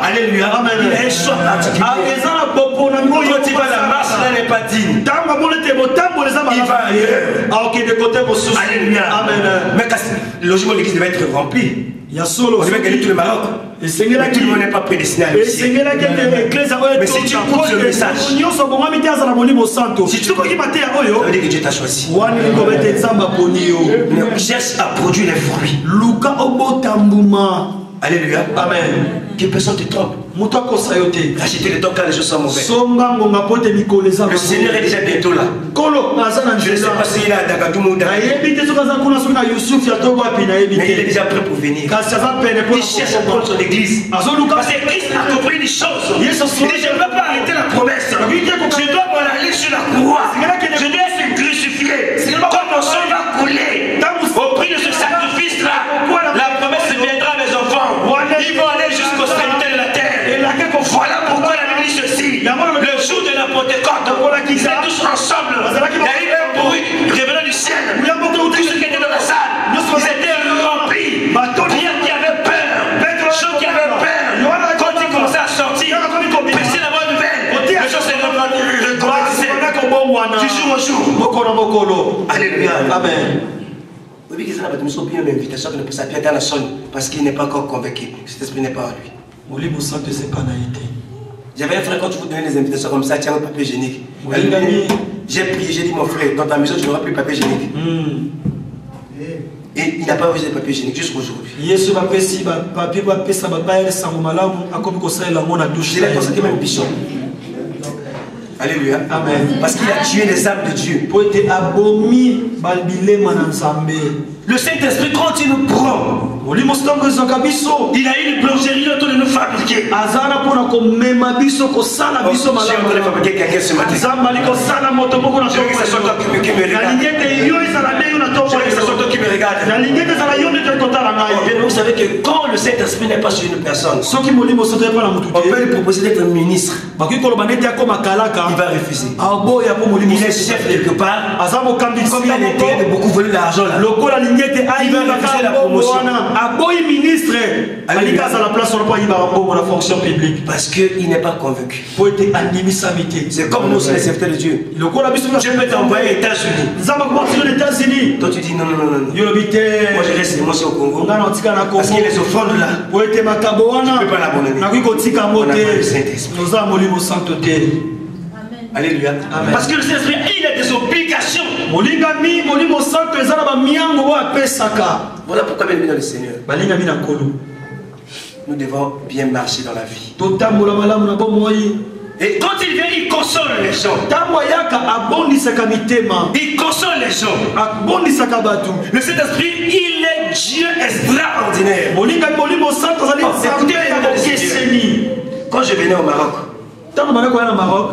Alléluia. Amen. Il a un choix particulier. Quand il va à la marche, là n'est pas digne. Il va ailleurs. Alléluia. Amen. Mais logiquement, l'église devait être remplie. On devait gagner tout le Maroc. Mais tout le monde n'est pas prédestiné à réussir. Mais si tu écoutes ce message, si tu veux dire que Dieu t'a choisi. Cherche à produire les fruits. Alléluia. Amen. Que personne te trompe. Acheter le temps quand les choses sont mauvaises. Le Seigneur est déjà bientôt là. Je ne sais pas s'il est à Dagadoumouda. Mais il est déjà prêt pour venir. Il cherche à prendre son église. Parce que Christ a compris une chose. Il dit je ne peux pas arrêter la promesse. Je dois m'en aller sur la croix. Je dois être crucifié. Quand mon sang va couler au prix de ce sacrifice là, la promesse viendra à mes enfants. Ils vont aller jusqu'aux extrémités de la terre. Voilà pourquoi la Bible dit ceci. Le jour de la Pentecôte, ils étaient tous ensemble. Il y a eu un bruit revenant du ciel. Tous ceux qui étaient dans la salle, ils étaient remplis. Rien qui avait peur. Ceux qui avaient peur, quand ils commençaient à sortir, prêcher la bonne nouvelle. Les choses se recommençaient. Du jour au jour. Alléluia. Amen. Parce qu'il n'est pas encore convaincu. Cet esprit n'est pas en lui. J'avais un frère, quand tu vous donnais des invitations comme ça, tiens un papier hygiénique. J'ai prié, j'ai dit mon frère, dans ta maison tu n'auras plus de papier hygiénique. Et il n'a pas usé de papier hygiénique jusqu'aujourd'hui. Je l'ai constaté même Bishop. Alléluia. Amen. Parce qu'il a tué les âmes de Dieu. Le Saint-Esprit, quand il nous prend, il a eu une blancherie autour de nos familles. éduquer. Azana pour na komema biso ko sala biso Je suis en train de fabriquer quelqu'un ce matin. Zambali ko sala moto moko na Je veux que ce soit toi qui me na regarde. lingete yo ezala nde yo na Je veux que ce soit toi qui me regarde. na lingete ezala yo nde tokotala ngai. Vous savez que quand le Saint-Esprit n'est pas sur une personne, soki molimo soto ya pana mutu on peut lui proposer d'être ministre. bakoki koloba nete akoma kalaka Il va refuser. aboya po molimo Il est chef quelque part. aza mokambi Comme il a l'intérêt de beaucoup voler l'argent là. lokola lingete Il va refuser la promotion. aboyi ministre alika aza la place wana po ayiba mbongo na fonction publique Parce qu'il n'est pas convaincu. po ete andimisami te. C'est comme nous, c'est les serviteurs de Dieu. lokola biso Dieu peut t'envoyer aux États-Unis. nzambe akomatilo na États-Unis Toi tu dis non, non, non, non. yolobi te Moi je reste moi c'est au Congo. nga na otika na Parce Congo que les offrandes là, po ete makabo wana tu peux pas l'abandonner. nakoki kotika yango On n'a pas le te Saint-Esprit. noza molimo santo te. Alléluia. Amen. Parce que le Saint-Esprit, il a des obligations. molingami molimo santo eza na bamiango oyo apesaka Voilà pourquoi bien dans le Seigneur, balingami na nkolo nous devons bien marcher dans la vie. totambola malamu na bomoi. Et quand il vient, il console les gens. ntango ayaka abondisaka mitema Il console les gens. abondisaka bato. Le Saint-Esprit, il est Dieu extraordinaire. molingami molimo santo azali Oh, nzambe écoutez, ya mesdames et bokeseni. Quand je venais au Maroc, ntango bana koya na Maroc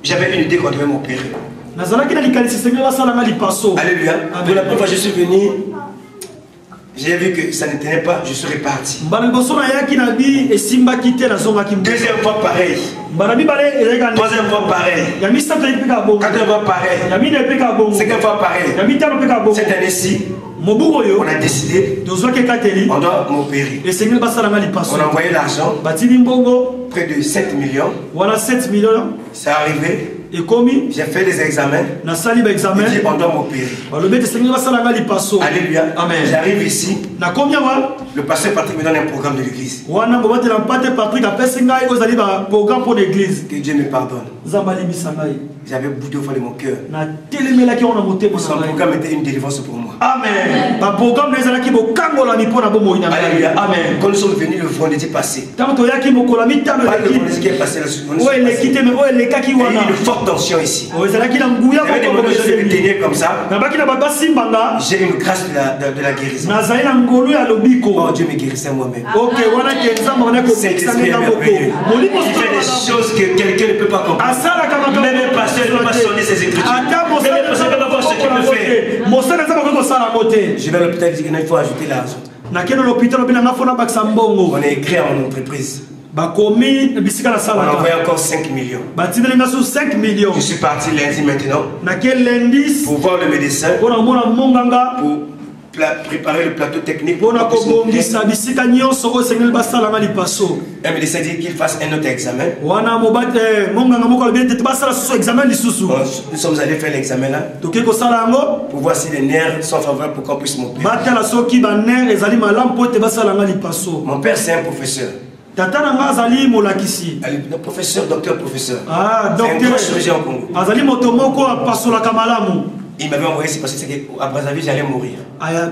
j'avais une idée qu'on devait m'opérer. nazalaki na likanisi sengeli basalanga lipaso. Alléluia. Amen. Pour la première fois, je suis venu. J'ai vu que ça ne tenait pas, je suis reparti. mbala liboso nayaki na bi esimbaki te nazongaki mbuka. Deuxième fois, pareil. mbala mibale ezalaki na Troisième fois, pareil. ya misato epi kaka bongo Quatrième fois, pareil. ya mine epi kaka bongo Cinquième fois, pareil. ya mitano mpe kaka bongo. Cette année-ci, mobu oyo on a décidé, tozwaki ekateli on doit m'opérer. esengeli basalanga lipaso. On a envoyé l'argent, batili mbongo près de 7 millions. wana 7 millions C'est arrivé, ekomi j'ai fait des examens. nasali Il baexamen dit, on doit m'opérer. balobi ete esengeli basalanga lipaso. Alléluia. Amen. J'arrive ici, nakomi awa le pasteur Patrick me donne un programme de l'église. wana bobatela mpate Patrick apesi ngai oyo ezali baprogramme mpo na église. Que Dieu me pardonne. nzambe alimisa ngai J'avais boudé au fond de mon cœur. natelemelaki yango na motema Son na ngai. programme était une délivrance pour moi. amen baprogramme na ezalaki bokangolami mpo na bomoi na ngai. Alléluia. amen Quand nous sommes venus le vendredi passé, ntango toyaki mokolo ya mitano pas le eleki vendredi qui est passé, oyo eleki te me oyo elekaki il y a wana eu une forte tension ici. oyo ezalaki na nguya Il y avait des moments où je me tenais comme ça. nabaki na bato basimbanga J'ai une grâce de la guérison. nazali na ngolu ya lobiko. Oh, Dieu me guérissait moi-même. ok wana ke nzambe wana kokokisa ngai na moko molimo Il fait des choses que quelqu'un ne peut pas comprendre. asalaka Même un pasteur ne peut pas sonner ses écritures. ata Même un pasteur ne peut pas voir ce qu'il peut faire. mosala nzambe akoki kosala yango te. Je vais à l'hôpital, il dit qu'il faut ajouter l'argent. nakende na lopitalo mpe nanga fona bakisa mbongo On a écrit à mon entreprise. bakomi bisika On a nasalaka envoyé encore 5 millions. batindeli nga su 5 millions Je suis parti lundi maintenant nake lendis pour voir le médecin, mpona komona monganga pour préparer le plateau technique. mpona kobongisa bisika nyonso oyo esengeli basalanga lipaso. Un médecin dit qu'il fasse un autre examen. wana monganga moko alobi ete basala susu examen lisusu Nous sommes allés faire l'examen là tokoki kosala yango pour voir si les nerfs sont favorables pour qu'on puisse m'opérer. batala soki baner ezali malamu mpo ete basalanga lipaso. Mon père c'est un professeur. tata na nga azali molakisi Professeur, docteur, professeur. C'est un docteur grand chirurgien au Congo. azali moto moko apasolaka malamu. Il m'avait envoyé ici parce que qu'à Brazzaville j'allais mourir.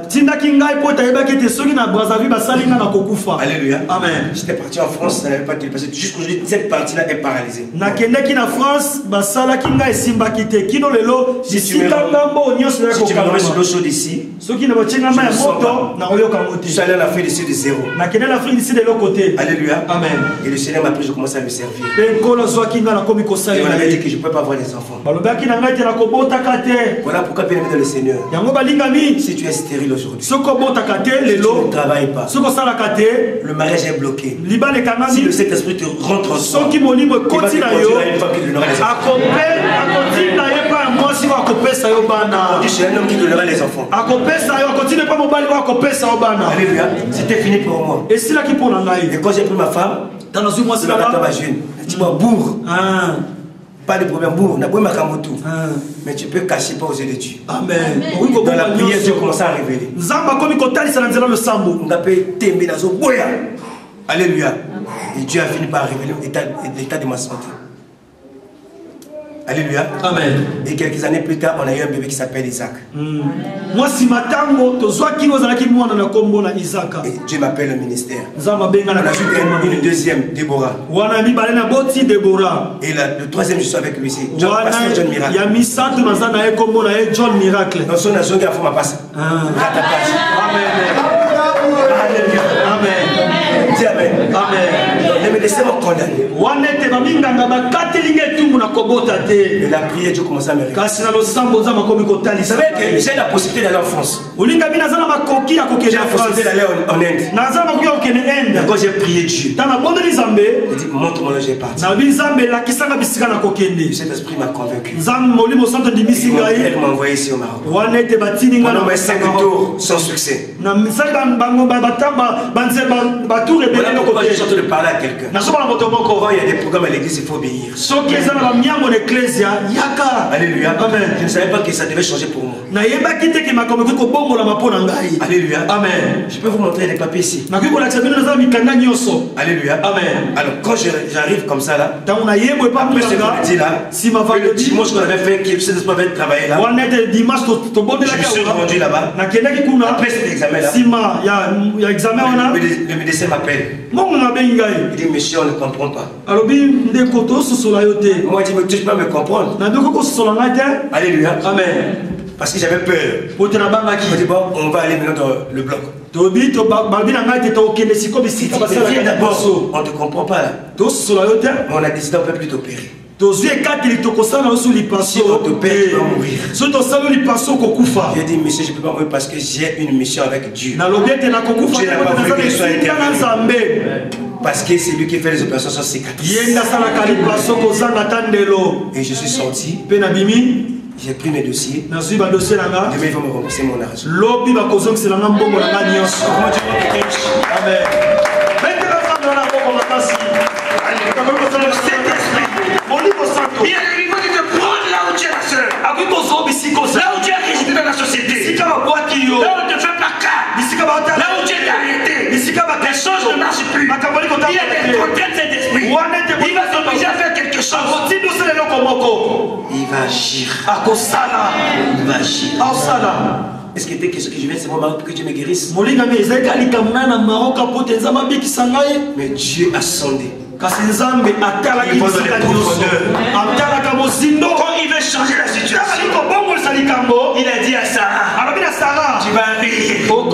tindaki ngai mpo ete ayebaki ete soki na Brazzaville basali nga na kokufa. Alléluia. Amen. J'étais parti en France, ça n'avait pas été parce que jusqu'aujourd'hui cette partie-là est paralysée. nakendeki na France basalaki ngai esimbaki te kino lelo bisika ngambo nyonso Si tu me remets sur l'eau yakokanga chaude ici, soki na batyanga mai ya moto nakoyoka ngo je suis te allé en Afrique du Sud de zéro. nakende na Afrique du Sud eloko te. Alléluia. Amen. Et le Seigneur m'a pris, je commençais à le servir. mpe nkolo azwaki ngai nakomi Et kosalela on avait dit ye que je ne pouvais pas avoir des enfants. balobaki na ngai te nakobotaka te. Voilà pourquoi bien aimé dans le Seigneur. yango balingami Si tu es stérile aujourd'hui, soki obotaka te si tu ne lelo travailles pas, soki osalaka te le mariage est bloqué. libala Si ekangami le Saint-Esprit te rentre en soi, soki molimo il va te ekoti na conduire yo à une femme qui te donnera les enfants. akotinda ye mpa ya mwasi oyo akopesa yo bana Je suis un homme qui te donnera les enfants. akopesa yo akotinda mpa mobali oyo akopesa yo bana Alléluia. C'était fini pour moi. esilaki mpo na Et ngai quand j'ai pris ma femme, ntango nazwi mwasi je na m'a nga ma jeune. Dis-moi, bourre. Pas de problème, bourre. On n'a pas eu ma camotou. Mais tu peux cacher pas aux yeux de Dieu. amen okoki Dans la koboma prière, Dieu nyonso commence à révéler. nzambe akomi kotalisa na nzela losambo. On a pu t'aimer dans un boya. Alléluia. Et Dieu a fini par révéler l'état de ma santé. Alléluia. Amen. Et quelques années plus tard, on a eu un bébé qui s'appelle Isaac. mwasi matango tozwaki ozalaki mwana na kombo na Isaka. Et Dieu m'appelle le ministère. nzambe On abenga na a vu une deuxième, Déborah. wana mibale na boti Deborah. Et le troisième, je suis avec lui, c'est Pasteur John Miracle. ya misato naza na ye kombo na ye John Miracle. Dans son nation, il a fait ma passe. Amen. Alléluia. Amen. Dis Amen. Amen. Les médecins m'ont condamné. Mais la prière, Dieu commence à me réveiller. Vous savez que j'ai la possibilité d'aller en France. J'ai la possibilité d'aller en Inde. Mais quand j'ai prié Dieu, il dit montre-moi là j'ai parti. Cet esprit m'a convaincu. Elle m'a envoyé ici au Maroc. Pendant mes 5 tours sans succès. Voilà pourquoi je suis en train de parler à quelqu'un. Quand il y a des programmes à l'église, il faut obéir. Alléluia. Je ne savais pas que ça devait changer pour moi. Alléluia. Amen. Je peux vous montrer les papiers ici. Alléluia. Amen. Alors quand j'arrive comme ça là, après ce qu'on dit là, le dimanche qu'on avait fait, qui cet espoir avait travaillé là, je me suis rendu là-bas. Après cet examen là, le médecin m'appelle. Il dit monsieur, on ne comprend pas. Moi je dis mais tu peux pas me comprendre. Alléluia. Amen. Parce que j'avais peur. On dit bon, on va aller maintenant dans le bloc. D'abord, on ne te comprend pas là. Mais on a décidé on ne peut plus t'opérer. Si on te perd, tu vas mourir. J'ai dit monsieur, je ne peux pas mourir parce que j'ai une mission avec Dieu. Dieu n'a pas voulu que je sois intervenu. Parce que c'est lui qui fait les opérations sur cicatrices. Et je suis sorti. J'ai pris mes dossiers. Demain, ils vont me rembourser mon argent. Amen. Il y a le niveau de te prendre là où tu es la soeur. Là où tu es rejeté dans la société. Là où on te fait pas cas. Là où tu es arrêté. Les choses ne marchent plus. Il y a des contraintes cet esprit. Il va s'obliger à faire quelque chose. Il va agir. Il va agir. Est-ce qu'il était question que je vienne c'est mon mari pour que Dieu me guérisse? Mais Dieu a sondé. Quand il veut changer la situation, il a dit à Sarah, tu vas rire. Oh,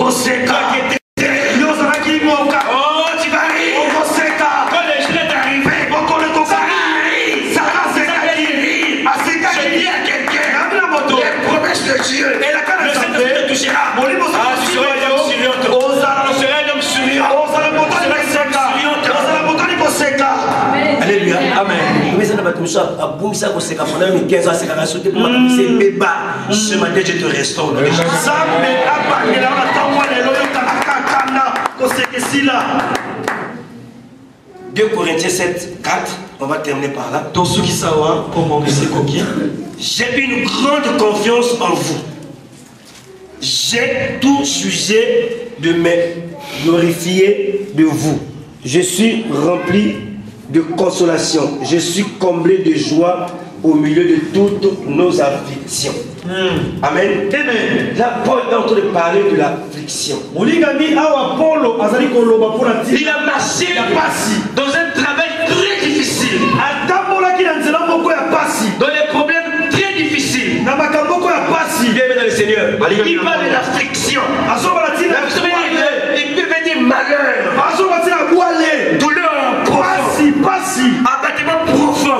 tu vas rire. Quand les jeunes est arrivé, Sarah s'est guérie. Je dis à quelqu'un, les promesses de Dieu, le Saint-Esprit te touchera. Tu seras un homme souriant. Alléluia. Amen. Ce matin, je te restaure. 2 Corinthiens 7, 4, on va terminer par là. J'ai une grande confiance en vous. J'ai tout sujet de me glorifier de vous. Je suis rempli de consolation. Je suis comblé de joie au milieu de toutes nos afflictions. Amen. Là, Paul est en train de parler de l'affliction. Il a marché dans un travail très difficile. Dans les problèmes très difficiles. Bien dans le Seigneur. Il parle de l'affliction. Il peut venir malheur. Douleur profond. Abattement profond.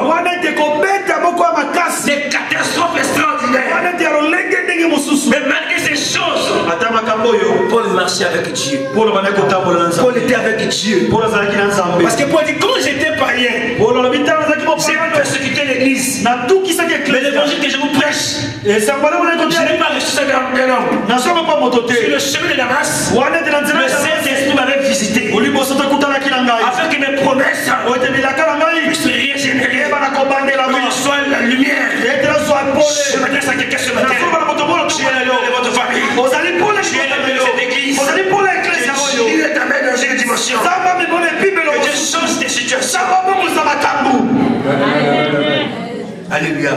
Des catastrophes extraordinaires. Mais malgré ces choses, Paul marchait avec Dieu. Paul était avec Dieu. Parce que Paul dit, quand j'étais païen, j'ai persécuté l'église. Mais l'évangile que je vous prêche, je n'ai pas reçu ça d'un homme. Sur le chemin de Damas, le Saint-Esprit m'avait visité. Afin que mes promesses puissent régénérer. Que soit la lumière. Je m'adresse à quelqu'un ce matin. Tu es la lumière de votre famille. Tu es la lumière de cette église. Il est amené dans une dimension. Que Dieu change tes situations. Alléluia.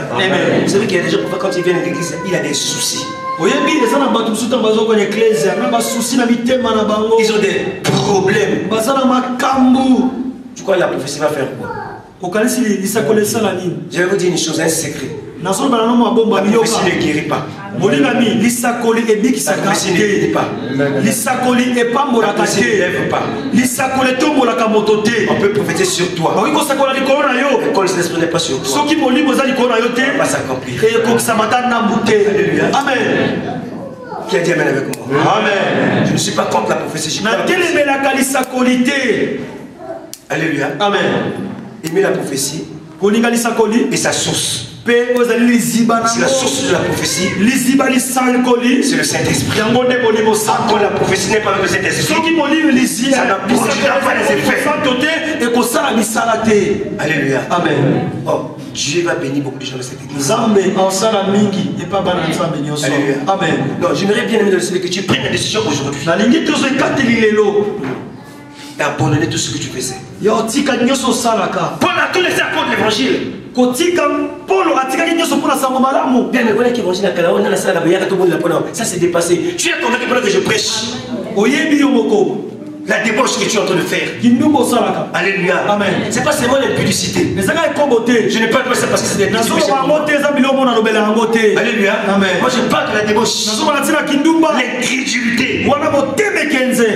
Vous savez qu'il y a des gens, quand ils viennent à l'église, il y a des soucis. Ils ont des problèmes. Tu crois que la prophétie va faire quoi? Je vais vous dire une chose, un secret. La prophétie ne guérit pas. La prophétie ne guérit pas. La prophétie ne lève pas. On peut prophétiser sur toi. Mais quand l'esprit n'est pas sur toi, on ne peut pas s'accomplir. Alléluia. Amen. Qui a dit amen avec moi? Amen. Je ne suis pas contre la prophétie. Alléluia. Amen. Aimer la prophétie et sa source. C'est la source de la prophétie. C'est le Saint-Esprit. Quand la prophétie n'est pas avec le Saint-Esprit, ça n'a pas les effets. Alléluia. Amen. Oh, Dieu va bénir beaucoup de gens de cette église. Alléluia. Amen. Non, j'aimerais bien aimer que tu prennes la décision aujourd'hui d'abandonner tout ce que tu faisais. Paul a tout laissé à cause de l'évangile. Ça c'est dépassé. Tu es convaincu pendant que je prêche la débauche que tu es en train de faire. Alléluia. Amen. C'est pas seulement l'impudicité. Je ne parle pas ça parce que c'est des l'impudicité. Alléluia. Amen. Moi je parle de la débauche, l'incrédulité,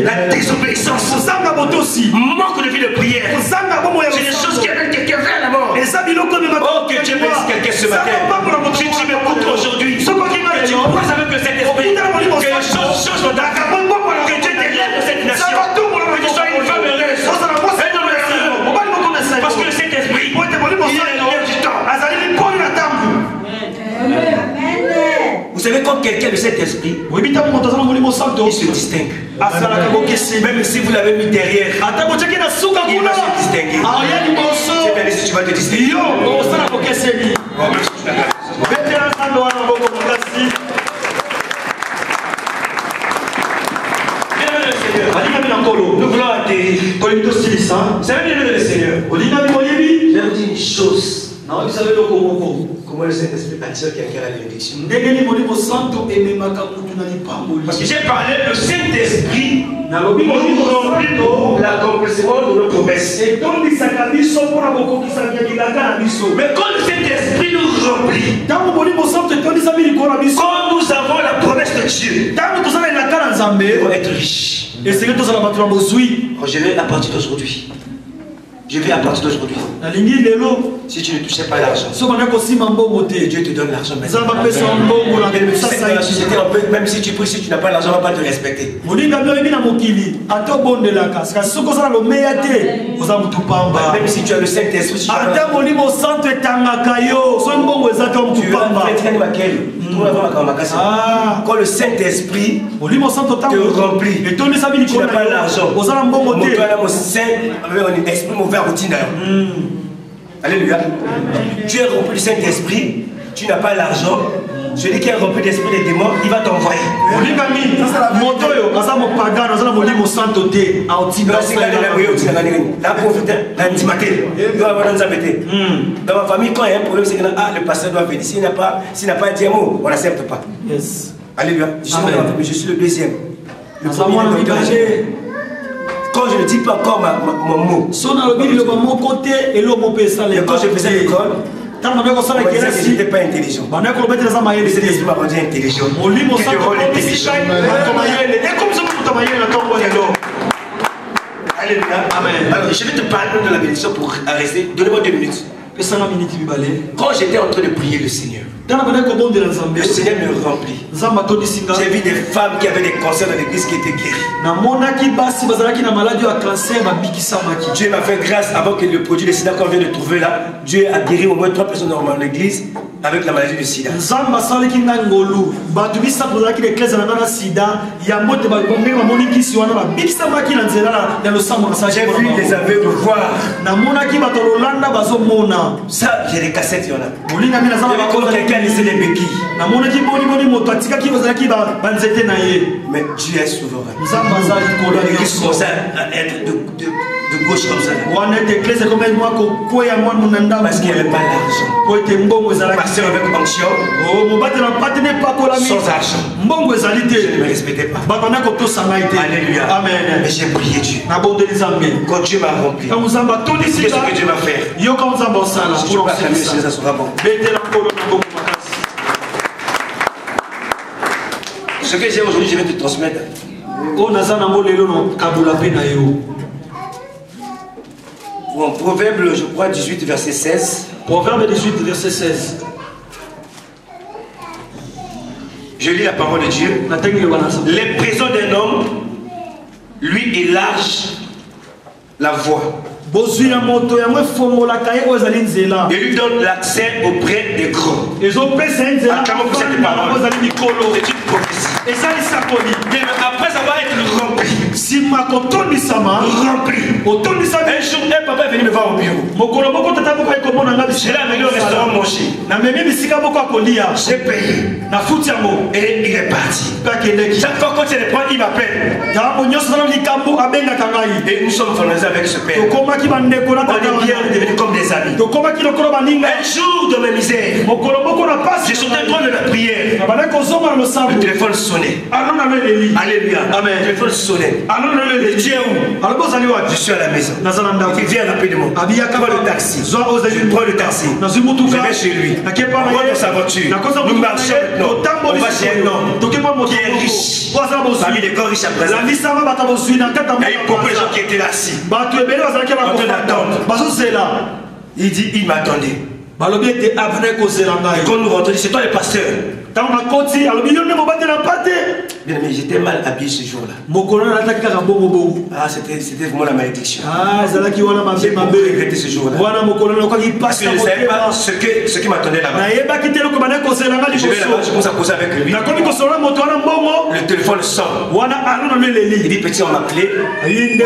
la désobéissance, manque de vie de prière. C'est des choses qui amènent quelqu'un vers la mort. Oh, que Dieu bénisse quelqu'un ce matin. Si tu m'écoutes aujourd'hui, que tu crois avec le Saint-Esprit, que les choses changent dans ta vie, que Dieu t'élève de cette nation, que tu sois une femme heureuse, un homme heureux, parce que le Saint-Esprit, il est le lumière du temps. Vous savez, quand quelqu'un de cet esprit, il se distingue. Même si vous l'avez mis derrière, il va se distinguer. Cette année, si tu vas te distinguer. Nous voulons atterrir. Ça veut dire le Seigneur. Je vais vous dire une chose. Comment le Saint-Esprit attire quelqu'un à la bénédiction? Parce que j'ai parlé, le Saint-Esprit nous remplit l'accomplissement de nos promesses. Mais quand le Saint-Esprit nous remplit, quand nous avons la promesse de Dieu, nous devons être riches. Je vais à partir d'aujourd'hui. Je vais à partir d'aujourd'hui. Si tu ne touchais pas l'argent, Dieu te donne l'argent maintenant. Même si tu pries, si tu n'as pas l'argent, on ne va pas te respecter. Même si tu as le Saint-Esprit, tu quand le Saint-Esprit te remplit, tu n'as pas l'argent. Alléluia. Tu es rempli du Saint-Esprit, tu n'as pas l'argent. Celui qui est rempli d'esprit des démons, il va t'envoyer. Dans ma famille, quand il y a un problème, c'est que le pasteur doit venir. S'il n'a pas dit un mot, on n'accepte pas. Alléluia. Je suis le deuxième. Le premier. Quand je ne dis pas encore mon mot, quand je faisais l'école, je n'étais pas intelligent. Le Saint-Esprit m'a rendu intelligent. Alléluia. Amen. Alors, je vais te parler de la bénédiction pour arrêter. Donnez-moi 2 minutes. Quand j'étais en train de prier le Seigneur, le Seigneur me remplit. J'ai vu des femmes qui avaient des cancers dans l'église qui étaient guéries. Dieu m'a fait grâce avant que le produit de sida qu'on vient de trouver là, Dieu a guéri au moins 3 personnes dans l'église avec la maladie de sida. J'ai vu les aveugles voir. Ça, j'ai des cassettes, il y en a. Quelqu'un a laissé les béquilles. Mais Dieu est souverain. L'église commence à être de de gauche comme ça. Parce qu'il n'y avait pas d'argent. Pasteur avec onction, sans argent. Je ne me respectais pas. Alléluia. Amen. Mais j'ai prié Dieu. Quand Dieu m'a rempli, qu'est-ce que Dieu va faire? Si tu vas acclamer, ça sera bon. Ce que j'ai aujourd'hui, je vais te transmettre. Pour un proverbe, je crois, 18, verset 16. Proverbe 18, verset 16. Je lis la parole de Dieu. Les prisons d'un homme lui élargent la voie. Et lui donne l'accès auprès des grands. Acclamons pour cette parole. C'est une prophétie. Après avoir été rempli, un jour, un papa est venu me voir au bureau. Je l'ai amené au restaurant manger. J'ai payé. Et il est parti. Chaque fois quand il reprend, il m'appelle. Et nous sommes familiarisés avec ce père. On est bien devenus comme des amis. Un jour de mes misères, je suis en train de la prière. Le téléphone sonnait. Alléluia. Le téléphone sonnait. Tu es où? Je suis à la maison. Il vient rapidement. Prends le taxi. Je prends le taxi. Je vais chez lui. On va dans sa voiture. Nous marchons maintenant. On va chez un homme qui est riche. Parmi les corps riches à présent. Et il propose les gens qui étaient assis. En train d'attendre. Il dit, il m'attendait. Quand nous rentrons, c'est toi le pasteur. Bien, mais j'étais mal habillé ce jour-là. Ah, c'était vraiment la malédiction. J'ai beaucoup regretté ce jour-là. Parce que je ne savais pas ce qui m'attendait là-bas. Je vais là-bas, je commence à causer avec lui. Le téléphone sort. Il dit, petit, on m'a appelé.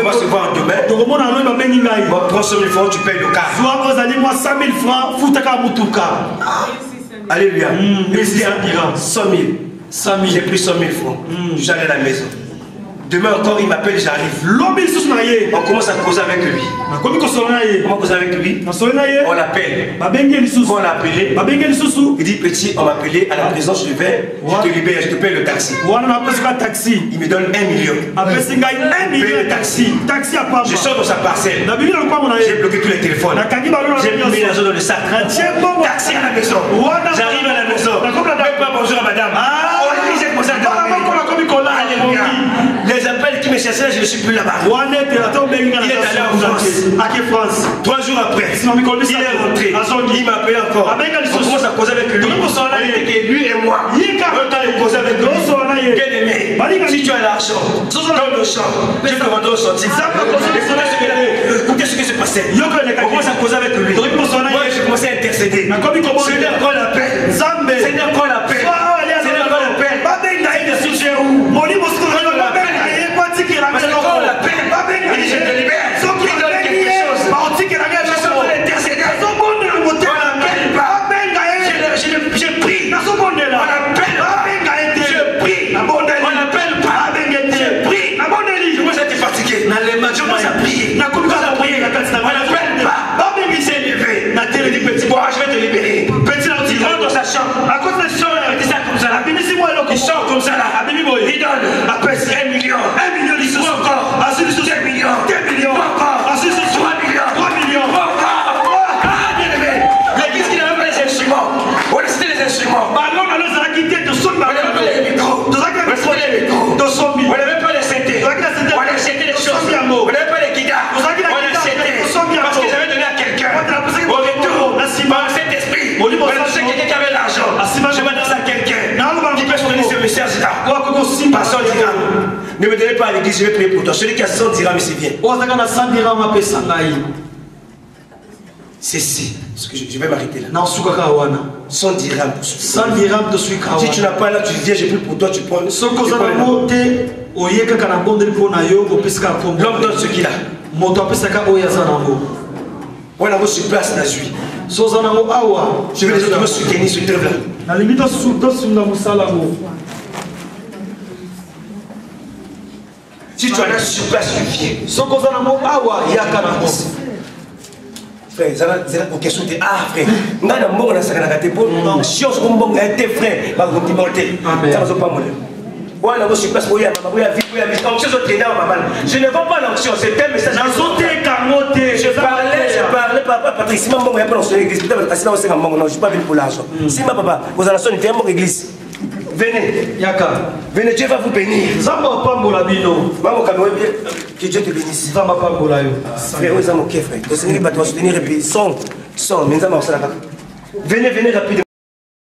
On va se voir demain. On prend 100 000 francs, tu payes le car. Alléluia. 100 000. J'ai pris 100 000 francs. Je suis allé à la maison. Demain encore, il m'appelle, j'arrive. On commence à causer avec lui. On cause avec lui. On l'appelle. Quand on l'a appelé, il dit, petit, on m'a appelé à la maison, je te libère, je te paye le taxi. Il me donne 1 million. Je paye le taxi. Je sors dans sa parcelle. J'ai bloqué tous les téléphones. J'ai mis l'argent dans le sac. Taxi à la maison. J'arrive à la maison. Même pas bonjour à madame. Les appels qui me cherchaient, je ne suis plus là-bas. Il est allé en France. 3 jours après, il est rentré. Il m'a appelé encore. On commence à causer avec lui. Lui et moi. On temps de causer avec lui. Bien aimé, si tu as l'argent, dans le champ, je te rendrai au sortir. Écoutez ce qui se passait. On commence à causer avec lui. Moi, je commençais à intercéder. Seigneur, prends la paix. Seigneur, prends la paix. Seigneur, prends la paix. Parce que quand on l'appelle, il dit je te libère. Il donne quelque chose. Je suis en train d'intercéder. On l'appelle pas. Je prie. On l'appelle pas. Je prie. On l'appelle pas. Je prie. Je commence à être fatigué. Je commence à prier. On l'appelle pas. Il s'est levé. Il dit petit, bon, je vais te libérer. Petit, il rentre dans sa chambre. Il sort comme ça là. Il sort comme ça là. Il donne après 1 million. 1 million, il sort encore. 2 millions. 2 millions. Encore. 3 millions. 3 millions. Encore. Ah, bien aimé. L'église qui n'avait pas les instruments. On a cité les instruments. On n'avait pas les micros. On n'avait pas les CD. On a cité les choses. On n'avait pas les guitares. On a cité. Parce qu'ils avaient donné à quelqu'un. Au retour, par cet esprit, on a touché quelqu'un qui avait l'argent. Je m'adresse à quelqu'un qui peut donner ce message-là. Par 100 dirhams. Ne me donnez pas à l'église, je vais prier pour toi. Celui qui a 100 dirhams, c'est bien. C'est ce que je vais m'arrêter là. 100 dirhams. 100 dirhams de sucre. Si tu n'as pas là, tu viens, je prie pour toi, tu prends. L'homme donne ce qu'il a. On a reçu place dans la suite. Je vais les autres me soutenir sur le là. Si Si tu en as super suffié. Frère, c'est la question de frère. Ngana mbongo na sakana kate po. Si on se mbongo été frère, ba ko timorté. Ça va pas moller. Voilà, moi je suis pas pour y aller, ma vie, je ne vais pas à l'onction, c'est un message. Je parlais, papa, Patrice, si maman m'a appelé dans l'église, non, je ne suis pas venu pour l'argent. Si ma papa, vous allez sonner, t'es mon église. Venez, venez, Dieu va vous bénir. Maman, que Dieu te bénisse. Frère, vous êtes mon frère. Vous allez soutenir et puis son, mais nous allons venez, venez rapidement.